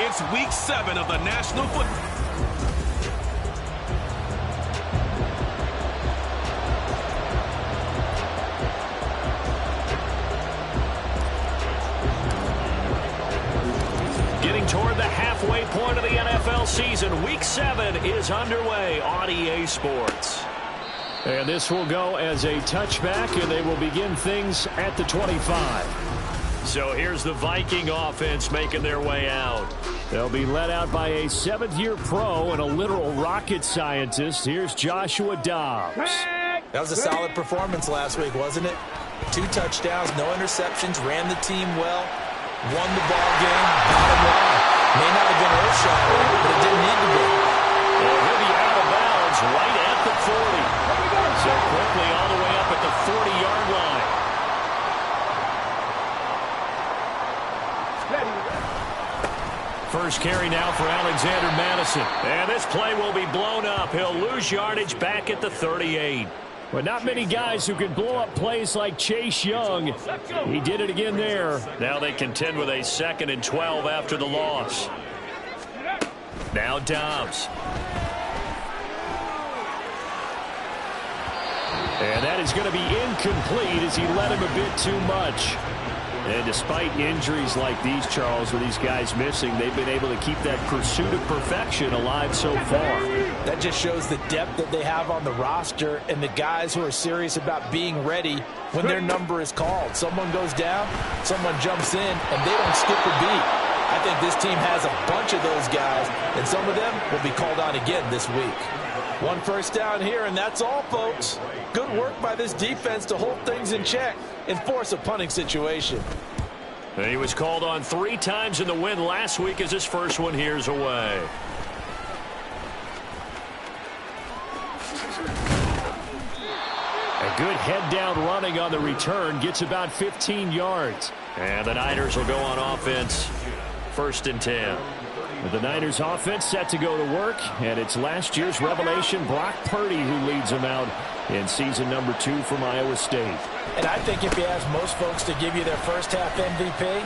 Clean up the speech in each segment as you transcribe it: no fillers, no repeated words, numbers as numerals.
It's week 7 of the National Football. Getting toward the halfway point of the NFL season, week 7 is underway on EA Sports. And this will go as a touchback, and they will begin things at the 25. So here's the Viking offense making their way out. They'll be led out by a 7th-year pro and a literal rocket scientist. Here's Joshua Dobbs. That was a solid performance last week, wasn't it? 2 touchdowns, no interceptions, ran the team well, won the ball game, bottom line. May not have been earth-shattering, but it didn't need to be. Well, he'll be out of bounds right at the 40. So quickly all the way up at the 40-yard line. First carry now for Alexander Madison. And this play will be blown up. He'll lose yardage back at the 38. But not many guys who can blow up plays like Chase Young. He did it again there. Now they contend with a 2nd and 12 after the loss. Now Dobbs. And that is going to be incomplete as he led him a bit too much. And despite injuries like these, Charles, with these guys missing, they've been able to keep that pursuit of perfection alive so far. That just shows the depth that they have on the roster and the guys who are serious about being ready when their number is called. Someone goes down, someone jumps in, and they don't skip a beat. I think this team has a bunch of those guys, and some of them will be called on again this week. 1 first down here, and that's all, folks. Good work by this defense to hold things in check and force a punting situation. And he was called on 3 times in the win last week as his first one here's away. A good head-down running on the return gets about 15 yards. And the Niners will go on offense. 1st and 10. With the Niners offense set to go to work, and it's last year's revelation, Brock Purdy, who leads them out in season number 2 from Iowa State. And I think if you ask most folks to give you their first half MVP,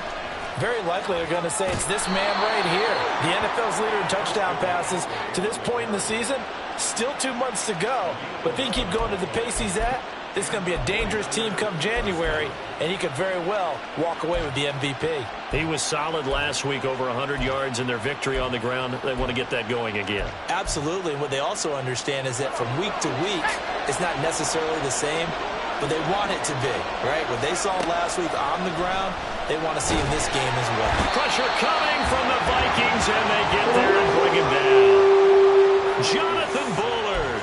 very likely they're going to say it's this man right here. The NFL's leader in touchdown passes to this point in the season. Still 2 months to go, but if he can keep going to the pace he's at, this is going to be a dangerous team come January, and he could very well walk away with the MVP. He was solid last week, over 100 yards in their victory on the ground. They want to get that going again. Absolutely. And what they also understand is that from week to week, it's not necessarily the same, but they want it to be, right? What they saw last week on the ground, they want to see in this game as well. Pressure coming from the Vikings, and they get there and bring him down. Jonathan Bullard.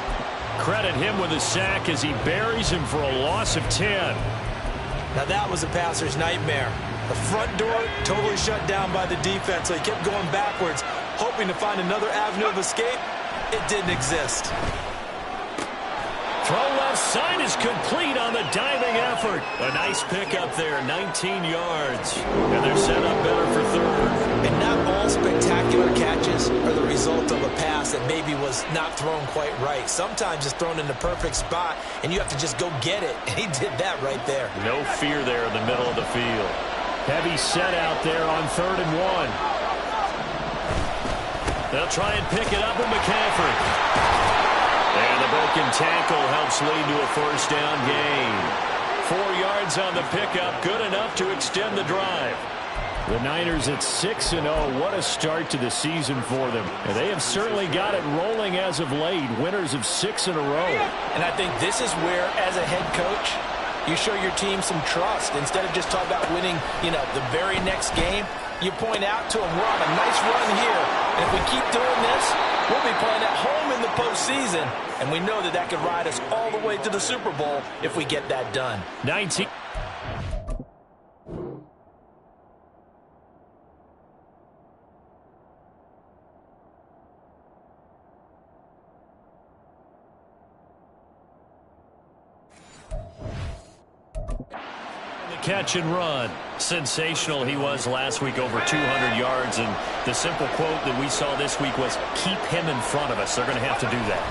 Credit him with a sack as he buries him for a loss of 10. Now that was a passer's nightmare. The front door totally shut down by the defense, so he kept going backwards, hoping to find another avenue of escape. It didn't exist. Throw left side is complete on the diving effort. A nice pick up there, 19 yards. And they're set up better for 3rd. And not all spectacular catches are the result of a pass that maybe was not thrown quite right. Sometimes it's thrown in the perfect spot, and you have to just go get it. And he did that right there. No fear there in the middle of the field. Heavy set out there on 3rd and 1. They'll try and pick it up with McCaffrey. And the broken tackle helps lead to a 1st down gain. 4 yards on the pickup, good enough to extend the drive. The Niners at 6-0. What a start to the season for them. And they have certainly got it rolling as of late. Winners of 6 in a row. And I think this is where, as a head coach, you show your team some trust. Instead of just talking about winning, the very next game, you point out to them, we're on a nice run here. And if we keep doing this, we'll be playing at home in the postseason. And we know that could ride us all the way to the Super Bowl if we get that done. 19. catch and run. Sensational he was last week, over 200 yards. And the simple quote that we saw this week was, keep him in front of us. They're going to have to do that.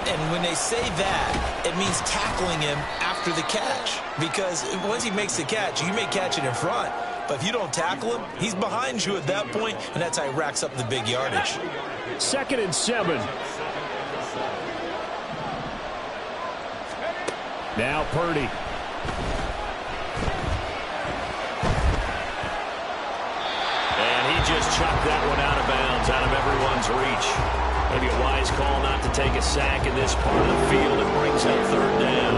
And when they say that, it means tackling him after the catch. Because once he makes the catch, you may catch it in front. But if you don't tackle him, he's behind you at that point, and that's how he racks up the big yardage. 2nd and 7. Now Purdy. And he just chucked that one out of bounds, out of everyone's reach. Maybe a wise call not to take a sack in this part of the field. It brings up 3rd down.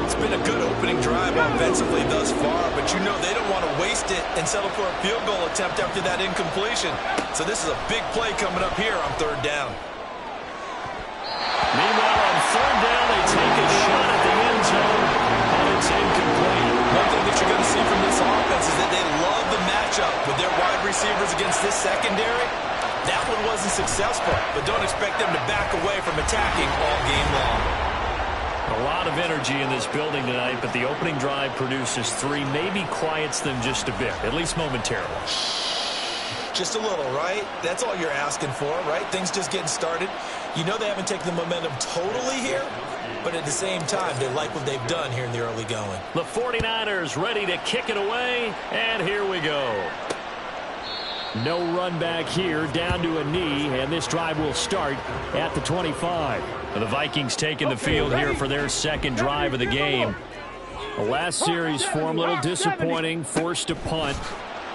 It's been a good opening drive offensively thus far, but you know they don't want to waste it and settle for a field goal attempt after that incompletion. So this is a big play coming up here on 3rd down. Meanwhile, on 3rd down, they take a shot at the end zone, and it's incomplete. One thing that you're going to see from this offense is that they love the matchup with their wide receivers against this secondary. That one wasn't successful, but don't expect them to back away from attacking all game long. A lot of energy in this building tonight, but the opening drive produces 3, maybe quiets them just a bit, at least momentarily. Just a little, right? That's all you're asking for, right? Things just getting started. You know they haven't taken the momentum totally here, but at the same time, they like what they've done here in the early going. The 49ers ready to kick it away, and here we go. No run back here, down to a knee, and this drive will start at the 25. The Vikings taking the field here for their 2nd drive of the game. The last series for them, a little disappointing, forced a punt.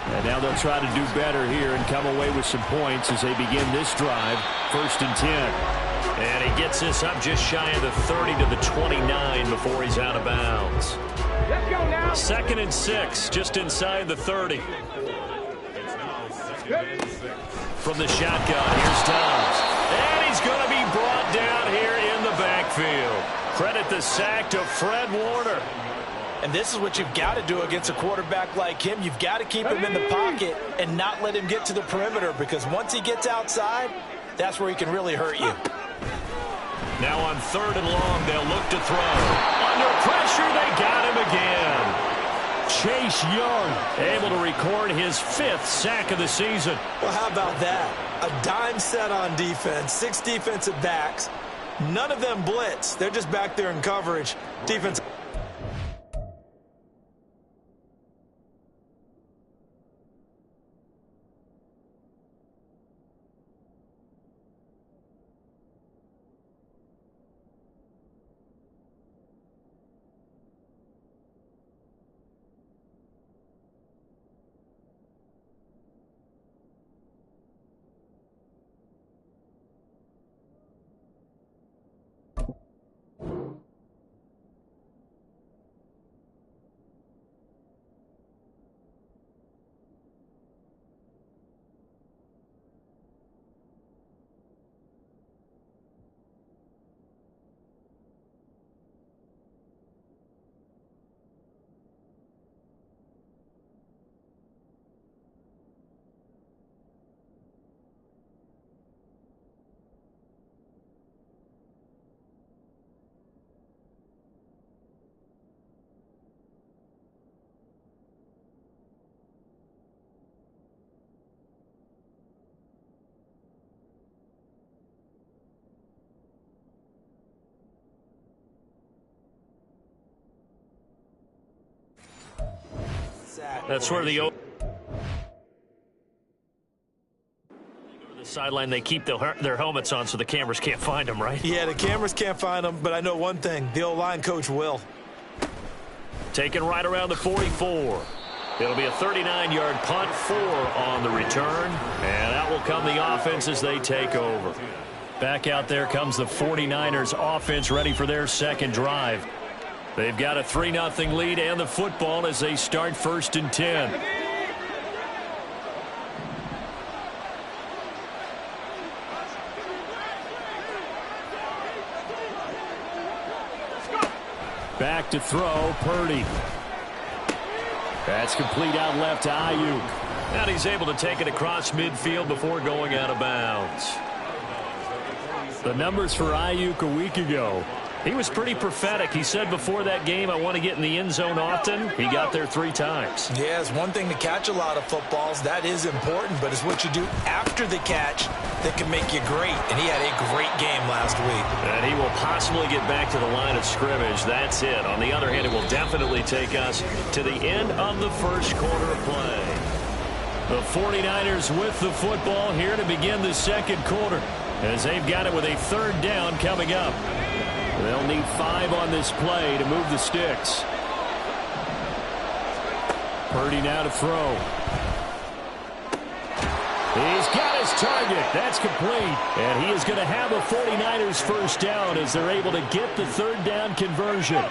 And now they'll try to do better here and come away with some points as they begin this drive, 1st and 10. And he gets this up just shy of the 30 to the 29 before he's out of bounds. 2nd and 6, just inside the 30. From the shotgun, here's Dobbs. And he's going to be brought down here in the backfield. Credit the sack to Fred Warner. And this is what you've got to do against a quarterback like him. You've got to keep him in the pocket and not let him get to the perimeter, because once he gets outside, that's where he can really hurt you. Now on 3rd and long, they'll look to throw. Under pressure, they got him again. Chase Young able to record his 5th sack of the season. Well, how about that? A dime set on defense, 6 defensive backs. None of them blitz. They're just back there in coverage. Defense. That's where the sideline, they keep their helmets on so the cameras can't find them, right? Yeah, the cameras can't find them, but I know one thing. The O-line coach will. Taken right around the 44. It'll be a 39-yard punt, 4 on the return, and that will come the offense as they take over. Back out there comes the 49ers offense ready for their 2nd drive. They've got a 3-0 lead and the football as they start 1st and 10. Back to throw, Purdy. That's complete out left to Ayuk. And he's able to take it across midfield before going out of bounds. The numbers for Ayuk a week ago. He was pretty prophetic. He said before that game, I want to get in the end zone often. He got there 3 times. Yeah, it's one thing to catch a lot of footballs. That is important, but it's what you do after the catch that can make you great. And he had a great game last week. And he will possibly get back to the line of scrimmage. That's it. On the other hand, it will definitely take us to the end of the first quarter of play. The 49ers with the football here to begin the second quarter, as they've got it with a 3rd down coming up. They'll need 5 on this play to move the sticks. Purdy now to throw. He's got his target. That's complete. And he is going to have a 49ers first down as they're able to get the 3rd down conversion.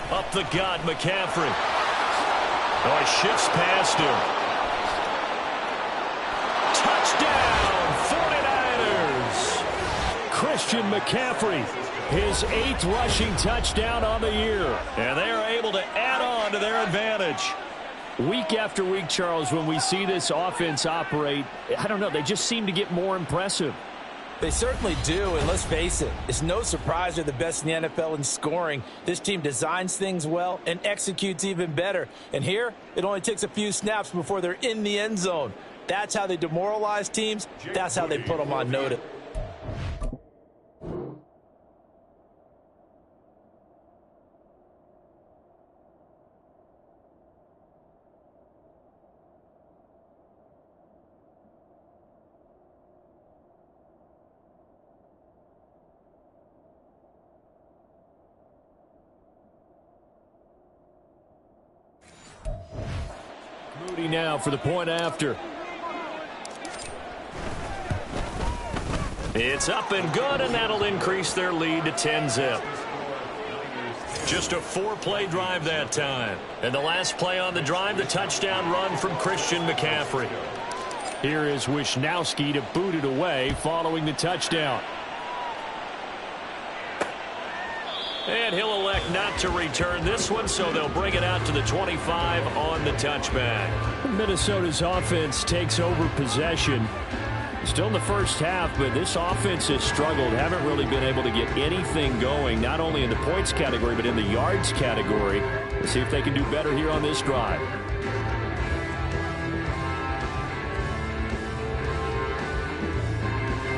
Up the gut, McCaffrey. Oh, he shifts past him. Touchdown, 49ers. Christian McCaffrey, his 8th rushing touchdown on the year. And they are able to add on to their advantage. Week after week, Charles, when we see this offense operate, I don't know, they just seem to get more impressive. They certainly do, and let's face it, it's no surprise they're the best in the NFL in scoring. This team designs things well and executes even better. And here, it only takes a few snaps before they're in the end zone. That's how they demoralize teams. That's how they put them on notice. Moody now for the point after. It's up and good, and that'll increase their lead to 10-zip. Just a 4-play drive that time. And the last play on the drive, the touchdown run from Christian McCaffrey. Here is Wisnowski to boot it away following the touchdown. And he'll elect not to return this one, so they'll bring it out to the 25 on the touchback. Minnesota's offense takes over possession. Still in the first half, but this offense has struggled. Haven't really been able to get anything going, not only in the points category, but in the yards category. Let's see if they can do better here on this drive.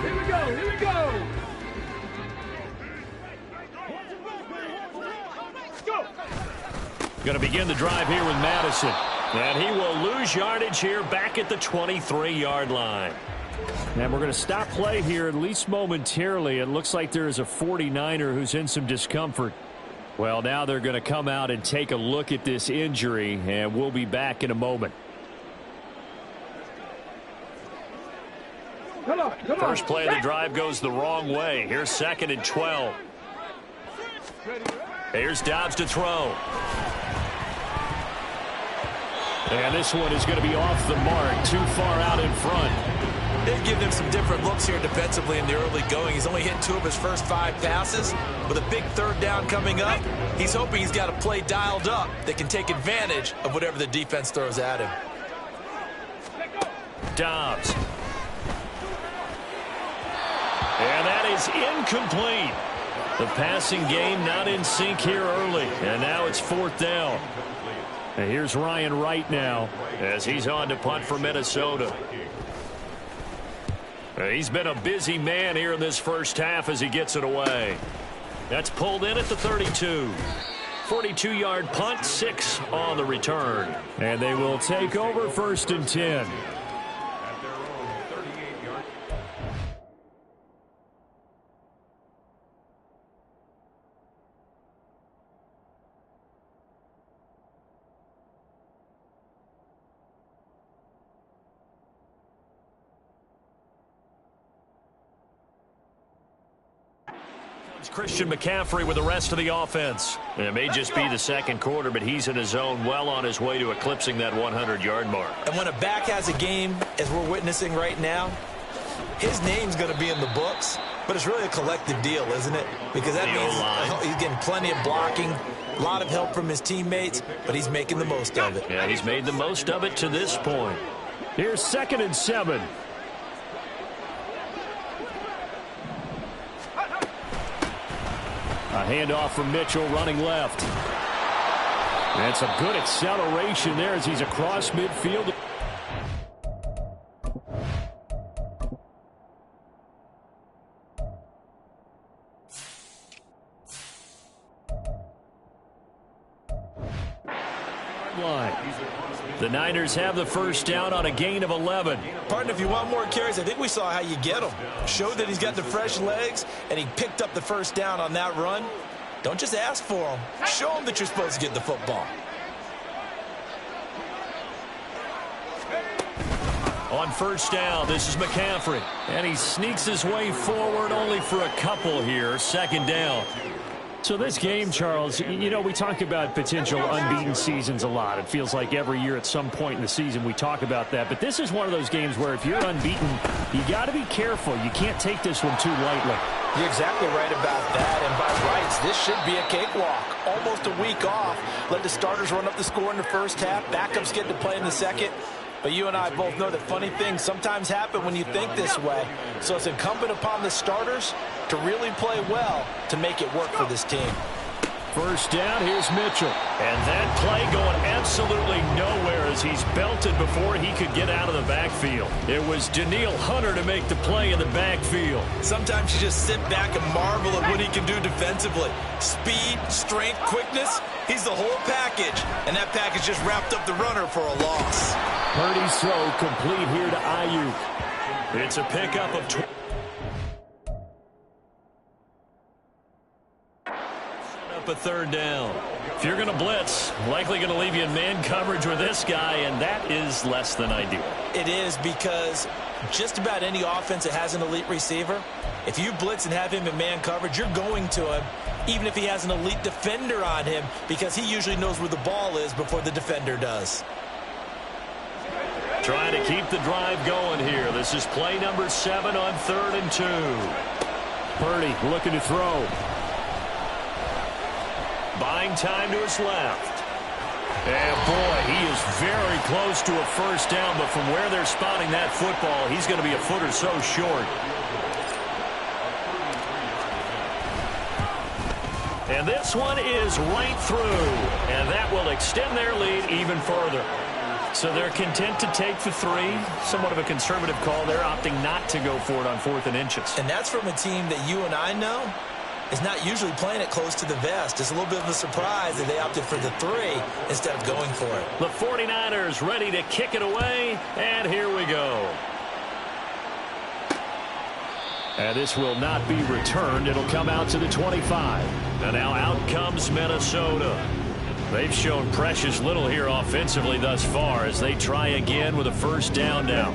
Here we go, here we go. Going to begin the drive here with Madison. And he will lose yardage here back at the 23-yard line. And we're going to stop play here at least momentarily. It looks like there is a 49er who's in some discomfort. Well, now they're going to come out and take a look at this injury, and we'll be back in a moment. Come on. First play of the drive goes the wrong way. Here's 2nd and 12. Here's Dobbs to throw. And this one is going to be off the mark, too far out in front. They've given him some different looks here defensively in the early going. He's only hit 2 of his first 5 passes. With a big 3rd down coming up, he's hoping he's got a play dialed up that can take advantage of whatever the defense throws at him. Dobbs. And that is incomplete. The passing game not in sync here early. And now it's 4th down. And here's Ryan Wright now as he's on to punt for Minnesota. He's been a busy man here in this first half as he gets it away. That's pulled in at the 32. 42-yard punt, 6 on the return. And they will take over 1st and 10. Christian McCaffrey with the rest of the offense. It may just be the second quarter, but he's in his zone, well on his way to eclipsing that 100-yard mark. And when a back has a game, as we're witnessing right now, his name's going to be in the books, but it's really a collective deal, isn't it? Because that means he's getting plenty of blocking, a lot of help from his teammates, but he's making the most of it. Yeah, he's made the most of it to this point. Here's 2nd and 7. A handoff from Mitchell running left. And some good acceleration there as he's across midfield. The Niners have the first down on a gain of 11. Partner, if you want more carries, I think we saw how you get them. Showed that he's got the fresh legs, and he picked up the first down on that run. Don't just ask for them. Show them that you're supposed to get the football. On first down, this is McCaffrey. And he sneaks his way forward only for a couple here. Second down. So this game, Charles, you know, we talk about potential unbeaten seasons a lot. It feels like every year at some point in the season we talk about that. But this is one of those games where if you're unbeaten, you got to be careful. You can't take this one too lightly. You're exactly right about that. And by rights, this should be a cakewalk. Almost a week off. Let the starters run up the score in the first half. Backups get to play in the second. But you and I both know that funny things sometimes happen when you think this way. So it's incumbent upon the starters to really play well to make it work for this team. First down, here's Mitchell. And that play going absolutely nowhere as he's belted before he could get out of the backfield. It was Danielle Hunter to make the play in the backfield. Sometimes you just sit back and marvel at what he can do defensively. Speed, strength, quickness, he's the whole package. And that package just wrapped up the runner for a loss. Purdy's throw complete here to Ayuk. It's a pickup of 20. A third down. If you're going to blitz, likely going to leave you in man coverage with this guy, and that is less than ideal. It is, because just about any offense that has an elite receiver, if you blitz and have him in man coverage, you're going to him, even if he has an elite defender on him, because he usually knows where the ball is before the defender does. Trying to keep the drive going here. This is play number 7 on 3rd and 2. Purdy looking to throw. Buying time to his left. And boy, he is very close to a first down, but from where they're spotting that football, he's going to be a foot or so short. And this one is right through, and that will extend their lead even further. So they're content to take the 3. Somewhat of a conservative call. They're opting not to go for it on 4th and inches. And that's from a team that you and I know is not usually playing it close to the vest. It's a little bit of a surprise that they opted for the 3 instead of going for it. The 49ers ready to kick it away, and here we go. And this will not be returned. It'll come out to the 25. And now out comes Minnesota. They've shown precious little here offensively thus far as they try again with a first down now.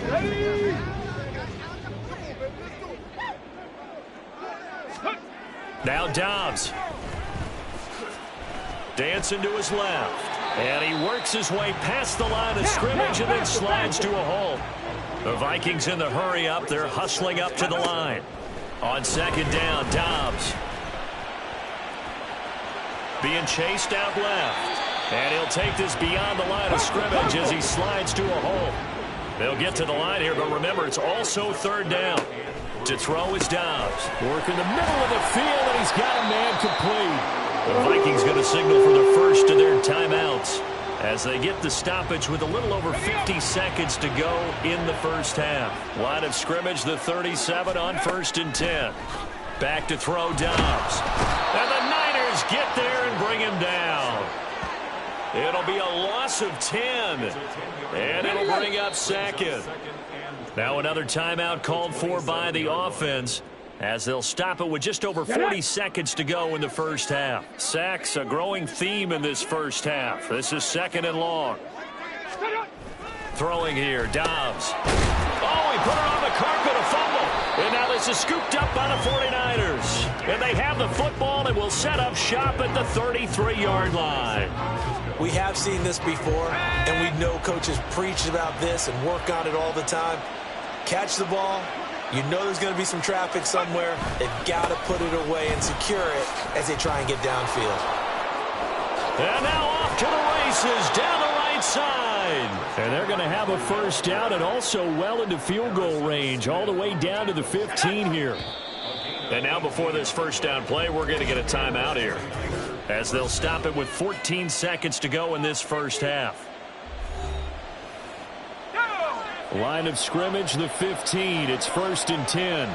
Now Dobbs. Dancing to his left. And he works his way past the line of scrimmage and then slides to a halt. The Vikings in the hurry up. They're hustling up to the line. On second down, Dobbs. Being chased out left. And he'll take this beyond the line of scrimmage as he slides to a hole. They'll get to the line here, but remember, it's also third down. To throw is Dobbs. Work in the middle of the field, and he's got a man complete. The Vikings going to signal for the first of their timeouts as they get the stoppage with a little over 50 seconds to go in the first half. Line of scrimmage, the 37 on 1st and 10. Back to throw Dobbs. And the Niners get there and bring him down. It'll be a loss of 10. And it'll bring up second. Now another timeout called for by the offense as they'll stop it with just over 40 seconds to go in the first half. Sacks, a growing theme in this first half. This is 2nd and long. Throwing here, Dobbs. Oh, he put it on the carpet, a fumble. And now this is scooped up by the 49ers. And they have the football and will set up shop at the 33-yard line. We have seen this before, and we know coaches preach about this and work on it all the time. Catch the ball. You know there's going to be some traffic somewhere. They've got to put it away and secure it as they try and get downfield. And now off to the races down the right side. And they're going to have a first down and also well into field goal range all the way down to the 15 here. And now before this first down play, we're going to get a timeout here, as they'll stop it with 14 seconds to go in this first half. Line of scrimmage, the 15. It's 1st and 10.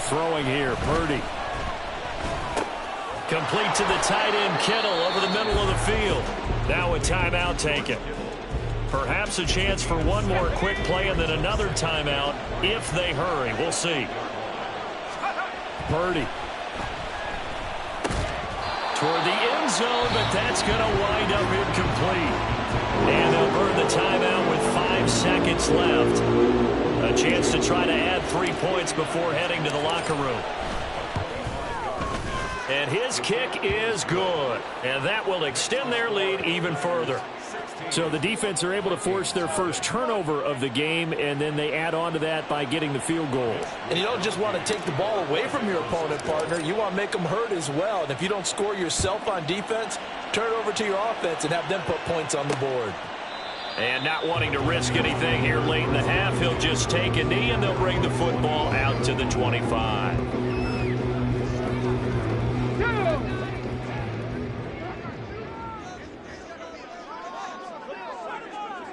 Throwing here, Purdy. Complete to the tight end, Kittle, over the middle of the field. Now a timeout taken. Perhaps a chance for one more quick play and then another timeout if they hurry. We'll see. Purdy. Toward the end zone, but that's going to wind up incomplete. And they'll burn the timeout with 5 seconds left. A chance to try to add 3 points before heading to the locker room. And his kick is good. And that will extend their lead even further. So the defense are able to force their first turnover of the game, and then they add on to that by getting the field goal. And you don't just want to take the ball away from your opponent, partner. You want to make them hurt as well. And if you don't score yourself on defense, turn it over to your offense and have them put points on the board. And not wanting to risk anything here late in the half, he'll just take a knee, and they'll bring the football out to the 25.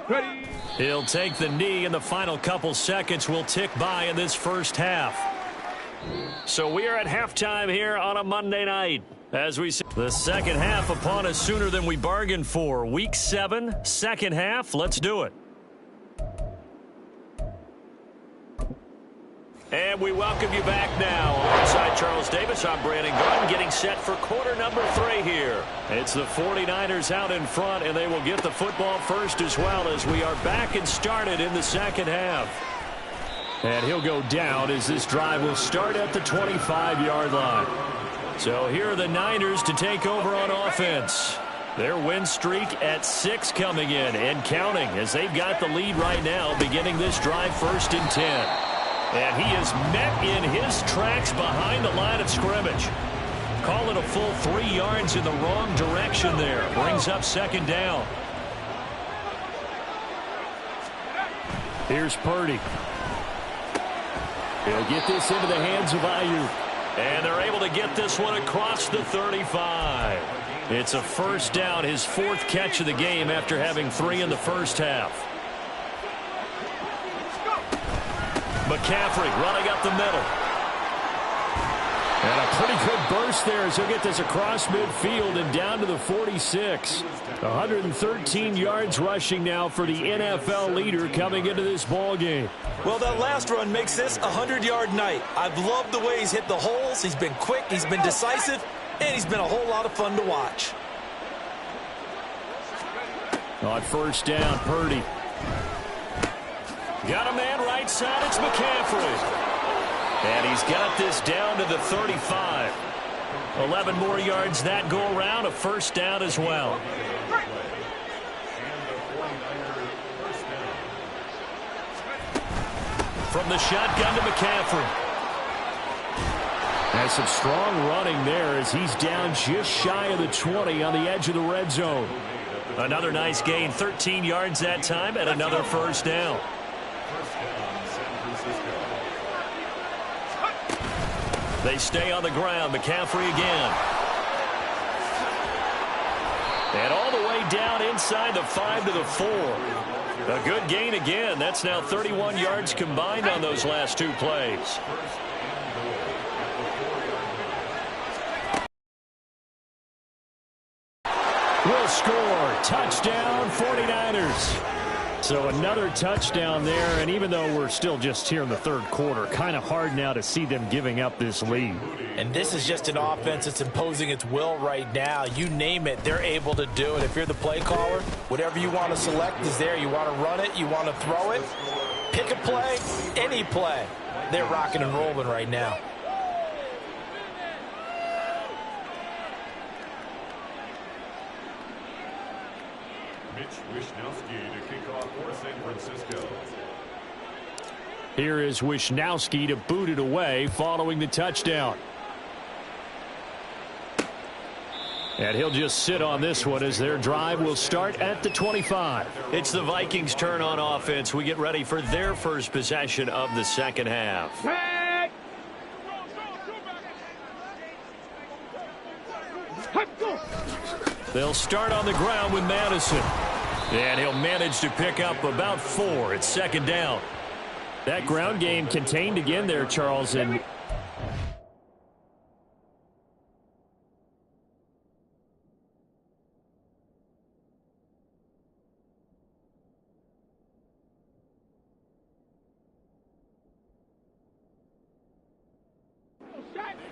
Ready. He'll take the knee, and the final couple seconds will tick by in this first half. So we are at halftime here on a Monday night. As we see the second half upon us sooner than we bargained for. Week 7, second half. Let's do it. And we welcome you back now. Alongside Charles Davis, I'm Brandon Garden, getting set for quarter number 3 here. It's the 49ers out in front, and they will get the football first as well, as we are back and started in the second half. And he'll go down as this drive will start at the 25-yard line. So here are the Niners to take over on offense. Their win streak at 6 coming in and counting, as they've got the lead right now, beginning this drive 1st and 10. And he is met in his tracks behind the line of scrimmage. Call it a full 3 yards in the wrong direction there. Brings up second down. Here's Purdy. He'll get this into the hands of Ayuk. And they're able to get this one across the 35. It's a first down, his 4th catch of the game after having 3 in the first half. McCaffrey running up the middle. And a pretty good burst there as he'll get this across midfield and down to the 46. 113 yards rushing now for the NFL leader coming into this ball game. Well, that last run makes this a 100-yard night. I've loved the way he's hit the holes. He's been quick, he's been decisive, and he's been a whole lot of fun to watch. On first down, Purdy. Got a man right side, it's McCaffrey. And he's got this down to the 35. 11 more yards that go around, a first down as well. From the shotgun to McCaffrey. Has some strong running there as he's down just shy of the 20 on the edge of the red zone. Another nice gain, 13 yards that time, and another first down. They stay on the ground. McCaffrey again. And all the way down inside the 5 to the 4. A good gain again. That's now 31 yards combined on those last 2 plays. Will score. Touchdown, 49ers. So another touchdown there, and even though we're still just here in the 3rd quarter, kind of hard now to see them giving up this lead. And this is just an offense that's imposing its will right now. You name it, they're able to do it. If you're the play caller, whatever you want to select is there. You want to run it, you want to throw it, pick a play, any play. They're rocking and rolling right now. Here is Wishnowski to boot it away following the touchdown. And he'll just sit on this one as their drive will start at the 25. It's the Vikings' turn on offense. We get ready for their first possession of the second half. They'll start on the ground with Madison. And he'll manage to pick up about 4. It's second down. That ground game contained again there, Charles. And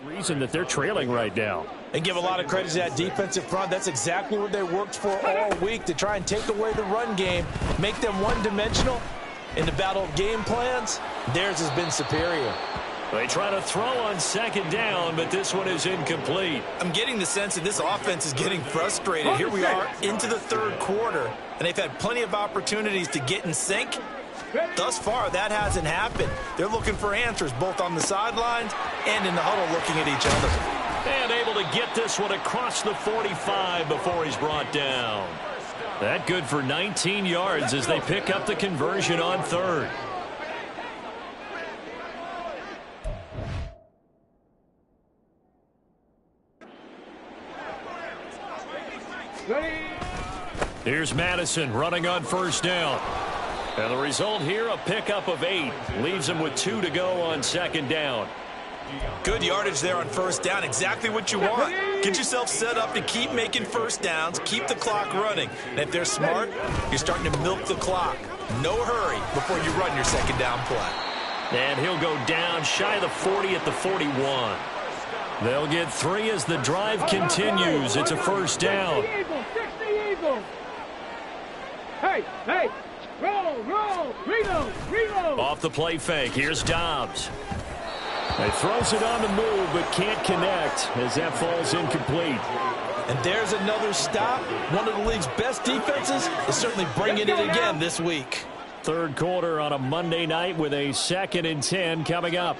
reason that they're trailing right now. And give a lot of credit to that defensive front. That's exactly what they worked for all week, to try and take away the run game, make them one-dimensional. In the battle of game plans, theirs has been superior. They try to throw on second down, but this one is incomplete. I'm getting the sense that this offense is getting frustrated. Here we are into the third quarter, and they've had plenty of opportunities to get in sync. Thus far, that hasn't happened. They're looking for answers both on the sidelines and in the huddle looking at each other. And able to get this one across the 45 before he's brought down. That good for 19 yards as they pick up the conversion on third. Here's Madison running on first down. And the result here, a pickup of 8. Leaves him with 2 to go on second down. Good yardage there on first down. Exactly what you want. Get yourself set up to keep making first downs, keep the clock running. And if they're smart, you're starting to milk the clock. No hurry before you run your second down play. And he'll go down shy of the 40 at the 41. They'll get 3 as the drive continues. It's a first down. Hey! Roll! Reload! Off the play fake, here's Dobbs. He throws it on the move, but can't connect as that falls incomplete. And there's another stop. One of the league's best defenses is certainly bringing it again this week. Third quarter on a Monday night with a 2nd and 10 coming up.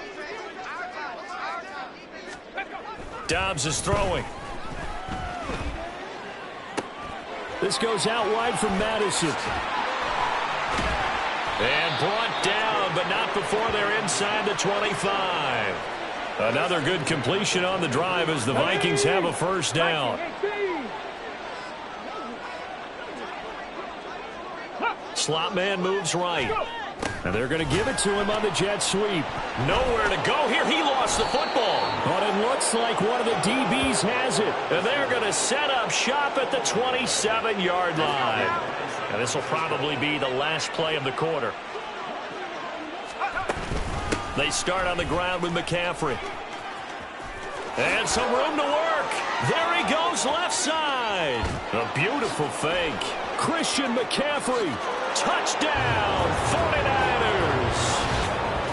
Dobbs is throwing. This goes out wide from Madison. And brought down, but not before they're inside the 25. Another good completion on the drive as the Vikings have a first down. Slot man moves right. And they're going to give it to him on the jet sweep. Nowhere to go here. He lost the football. But it looks like one of the DBs has it. And they're going to set up shop at the 27-yard line. And this will probably be the last play of the quarter. They start on the ground with McCaffrey. And some room to work. There he goes left side. A beautiful fake. Christian McCaffrey. Touchdown, 49ers.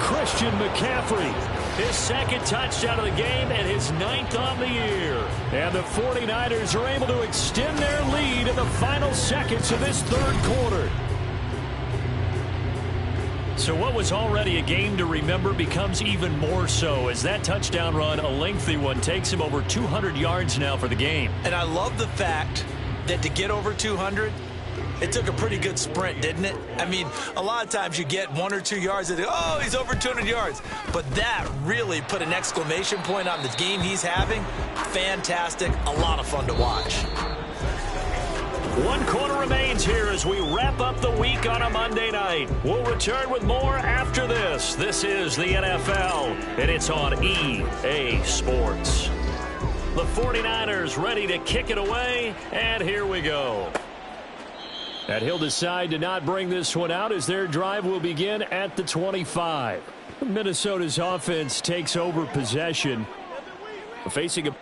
Christian McCaffrey. His second touchdown of the game and his 9th on the year. And the 49ers are able to extend their lead in the final seconds of this third quarter. So what was already a game to remember becomes even more so as that touchdown run, a lengthy one, takes him over 200 yards now for the game. And I love the fact that to get over 200, it took a pretty good sprint, didn't it? I mean, a lot of times you get 1 or 2 yards and oh, he's over 200 yards. But that really put an exclamation point on the game he's having. Fantastic. A lot of fun to watch. 1 quarter remains here as we wrap up the week on a Monday night. We'll return with more after this. This is the NFL, and it's on EA Sports. The 49ers ready to kick it away, and here we go. And he'll decide to not bring this one out as their drive will begin at the 25. Minnesota's offense takes over possession, facing a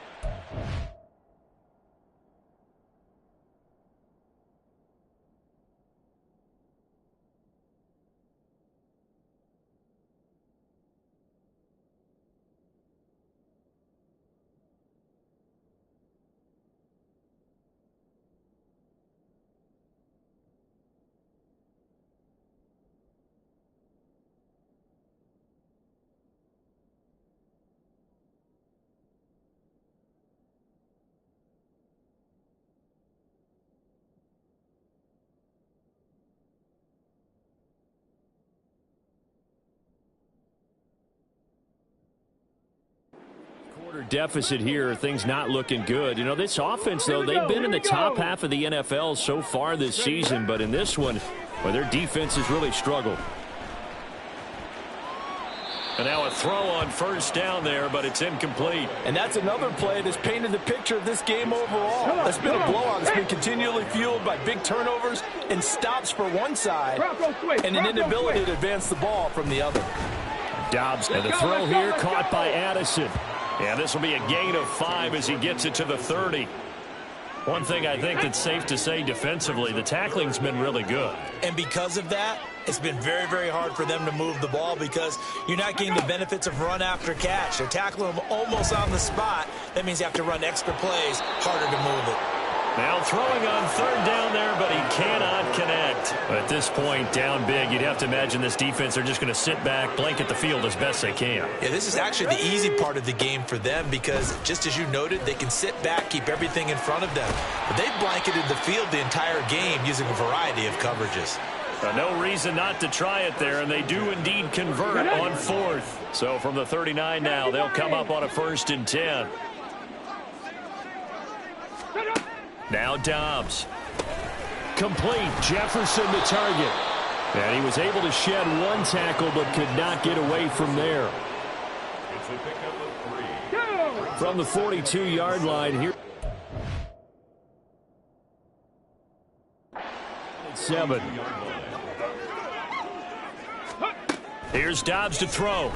deficit here. Things not looking good. You know, this offense, though, they've been in the top half of the NFL so far this season. But in this one, well, their defense has really struggled. And now a throw on first down there, but it's incomplete. And that's another play that's painted the picture of this game overall. It's been a blowout. It's been continually fueled by big turnovers and stops for one side and an inability to advance the ball from the other. Dobbs, and the throw here caught by Addison. Yeah, this will be a gain of 5 as he gets it to the 30. One thing I think that's safe to say defensively, the tackling's been really good. And because of that, it's been very, very hard for them to move the ball because you're not getting the benefits of run after catch. They're tackling them almost on the spot. That means you have to run extra plays, harder to move it. Now throwing on third down there, but he cannot connect. At this point, down big, you'd have to imagine this defense are just going to sit back, blanket the field as best they can. Yeah, this is actually the easy part of the game for them because, just as you noted, they can sit back, keep everything in front of them. But they've blanketed the field the entire game using a variety of coverages. No reason not to try it there, and they do indeed convert on fourth. So from the 39 now, they'll come up on a 1st and 10. Now Dobbs. Complete. Jefferson the target. And he was able to shed one tackle but could not get away from there. From the 42-yard line here. 7. Here's Dobbs to throw.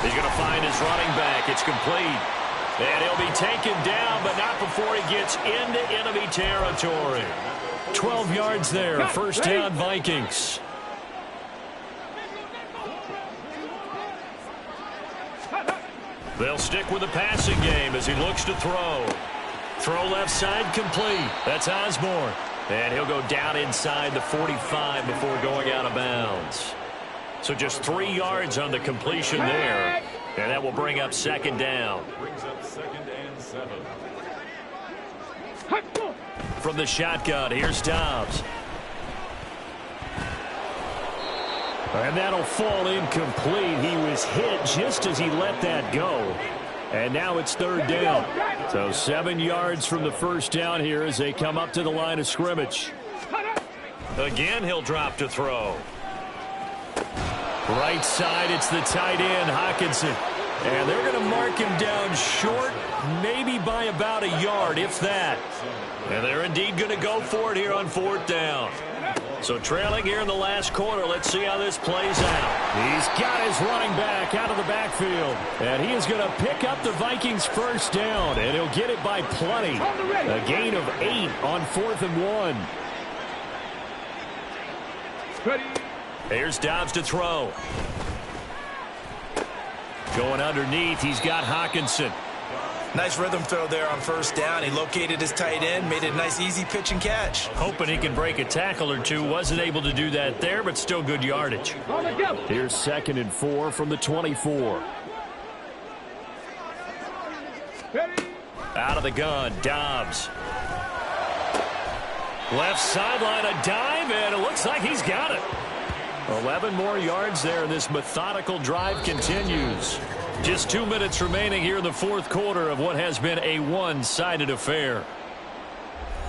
He's going to find his running back. It's complete. And he'll be taken down, but not before he gets into enemy territory. 12 yards there. 1st down, Vikings. They'll stick with the passing game as he looks to throw. Throw left side complete. That's Osborne. And he'll go down inside the 45 before going out of bounds. So just 3 yards on the completion there. And that will bring up 2nd down. Brings up 2nd and 7. From the shotgun, here's Dobbs. And that'll fall incomplete. He was hit just as he let that go. And now it's 3rd down. So 7 yards from the 1st down here as they come up to the line of scrimmage. Again, he'll drop to throw. Right side, it's the tight end, Hockenson. And they're going to mark him down short, maybe by about a yard, if that. And they're indeed going to go for it here on 4th down. So trailing here in the last quarter, let's see how this plays out. He's got his running back out of the backfield. And he is going to pick up the Vikings' 1st down, and he'll get it by plenty. A gain of 8 on 4th and 1. Here's Dobbs to throw. Going underneath, he's got Hockenson. Nice rhythm throw there on 1st down. He located his tight end, made it a nice easy pitch and catch. Hoping he can break a tackle or two. Wasn't able to do that there, but still good yardage. Here's 2nd and 4 from the 24. Out of the gun, Dobbs. Left sideline, a dive, and it looks like he's got it. 11 more yards there. This methodical drive continues. Just 2 minutes remaining here in the 4th quarter of what has been a one-sided affair.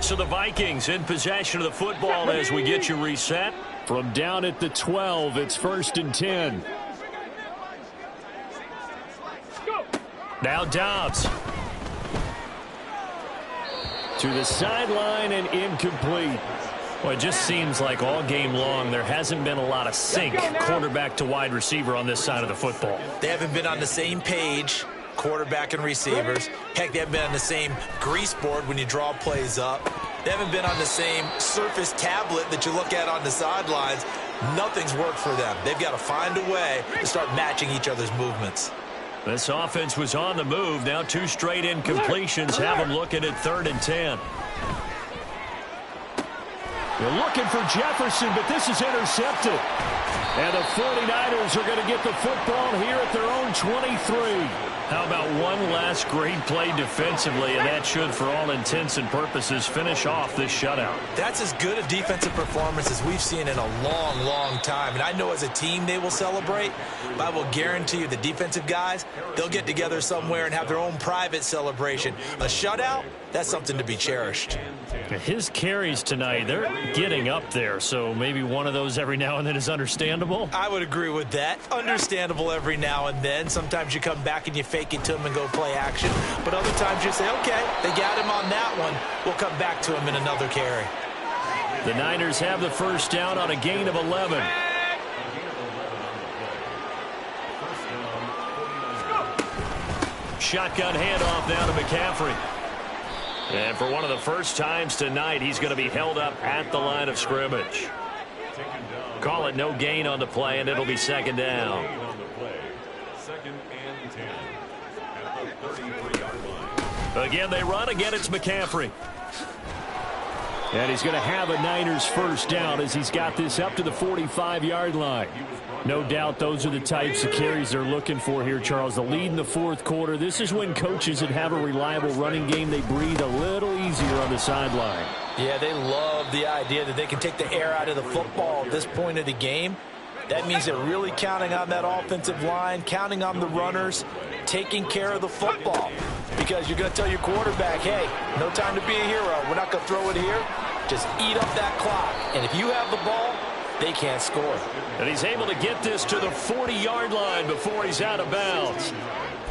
So the Vikings in possession of the football as we get you reset. From down at the 12, it's 1st and 10. Now Dobbs. To the sideline and incomplete. Well, it just seems like all game long there hasn't been a lot of sync quarterback to wide receiver on this side of the football. They haven't been on the same page, quarterback and receivers. Heck, they haven't been on the same grease board when you draw plays up. They haven't been on the same surface tablet that you look at on the sidelines. Nothing's worked for them. They've got to find a way to start matching each other's movements. This offense was on the move. Now 2 straight incompletions have them looking at 3rd and 10. They're looking for Jefferson, but this is intercepted. And the 49ers are going to get the football here at their own 23. How about one last great play defensively, and that should, for all intents and purposes, finish off this shutout. That's as good a defensive performance as we've seen in a long, long time. And I know as a team they will celebrate, but I will guarantee you the defensive guys, they'll get together somewhere and have their own private celebration. A shutout, that's something to be cherished. His carries tonight, they're getting up there, so maybe one of those every now and then is understandable. I would agree with that. Understandable every now and then. Sometimes you come back and you fake it to him and go play action. But other times you say, okay, they got him on that one. We'll come back to him in another carry. The Niners have the first down on a gain of 11. Shotgun handoff now to McCaffrey. And for one of the first times tonight, he's going to be held up at the line of scrimmage. Call it no gain on the play, and it'll be second down. Again, they run. Again, it's McCaffrey. And he's going to have a Niners first down as he's got this up to the 45-yard line. No doubt those are the types of carries they're looking for here, Charles. The lead in the fourth quarter. This is when coaches that have a reliable running game, they breathe a little easier on the sideline. Yeah, they love the idea that they can take the air out of the football at this point of the game. That means they're really counting on that offensive line, counting on the runners, taking care of the football. Because you're going to tell your quarterback, hey, no time to be a hero. We're not going to throw it here. Just eat up that clock. And if you have the ball, they can't score. And he's able to get this to the 40-yard line before he's out of bounds.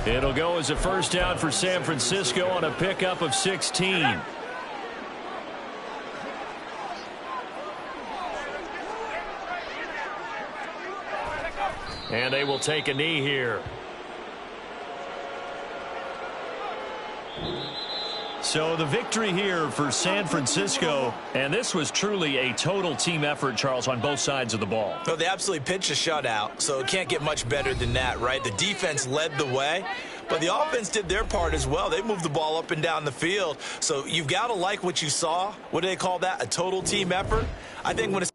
It'll go as a first down for San Francisco on a pickup of 16. And they will take a knee here. So the victory here for San Francisco, and this was truly a total team effort, Charles, on both sides of the ball. No, they absolutely pitched a shutout, so it can't get much better than that, right? The defense led the way, but the offense did their part as well. They moved the ball up and down the field, so you've got to like what you saw. What do they call that? A total team effort? I think when it's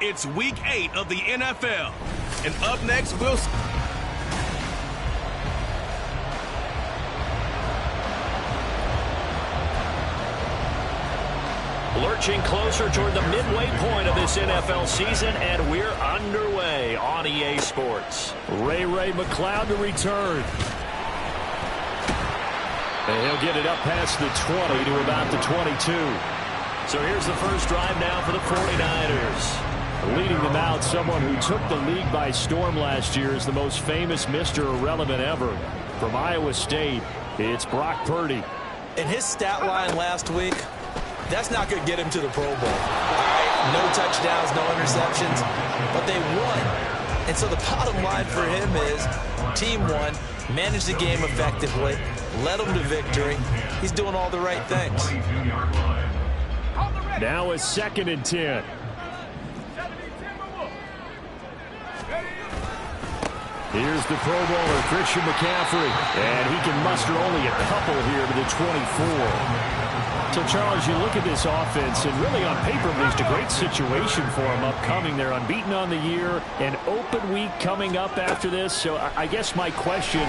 It's week 8 of the NFL. And up next, we'll... Lurching closer toward the midway point of this NFL season, and we're underway on EA Sports. Ray McCloud to return. And he'll get it up past the 20 to about the 22. So here's the first drive now for the 49ers. Leading them out, someone who took the league by storm last year is the most famous Mr. Irrelevant ever. From Iowa State, it's Brock Purdy. And his stat line last week, that's not going to get him to the Pro Bowl. All right, no touchdowns, no interceptions, but they won. And so the bottom line for him is team won, managed the game effectively, led them to victory. He's doing all the right things. Now a 2nd and 10. Here's the Pro Bowler, Christian McCaffrey, and he can muster only a couple here to the 24. So, Charles, you look at this offense, and really on paper, at least a great situation for them upcoming. They're unbeaten on the year, an open week coming up after this. So I guess my question,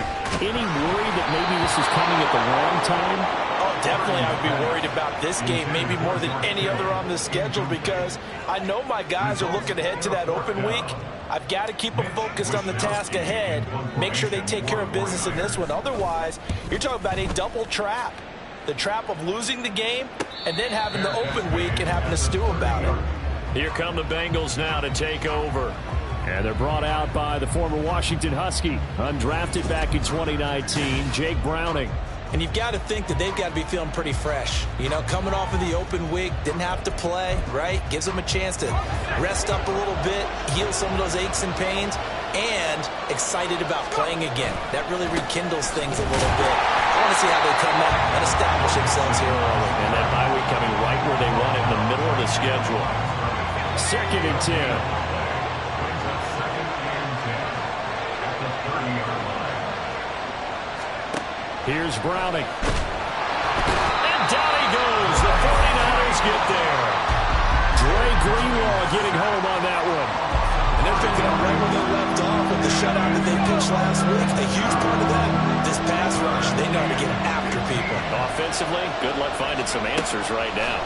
any worry that maybe this is coming at the wrong time? Oh, definitely I would be worried about this game, maybe more than any other on the schedule, because I know my guys are looking ahead to that open week. I've got to keep them focused on the task ahead, make sure they take care of business in this one. Otherwise, you're talking about a double trap. The trap of losing the game and then having the open week and having to stew about it. Here come the Bengals now to take over. And they're brought out by the former Washington Husky, undrafted back in 2019, Jake Browning. And you've got to think that they've got to be feeling pretty fresh. You know, coming off of the open week, didn't have to play, right? Gives them a chance to rest up a little bit, heal some of those aches and pains, and excited about playing again. That really rekindles things a little bit. I want to see how they come out and establish themselves here early. And that bye week coming right where they want it, in the middle of the schedule. 2nd and 10. Here's Browning. And down he goes. The 49ers get there. Dre Greenlaw getting home on that one. And they're picking up right where they left off with the shutout that they pitched last week. A huge part of that, this pass rush. They know how to get after people. Offensively, good luck finding some answers right now.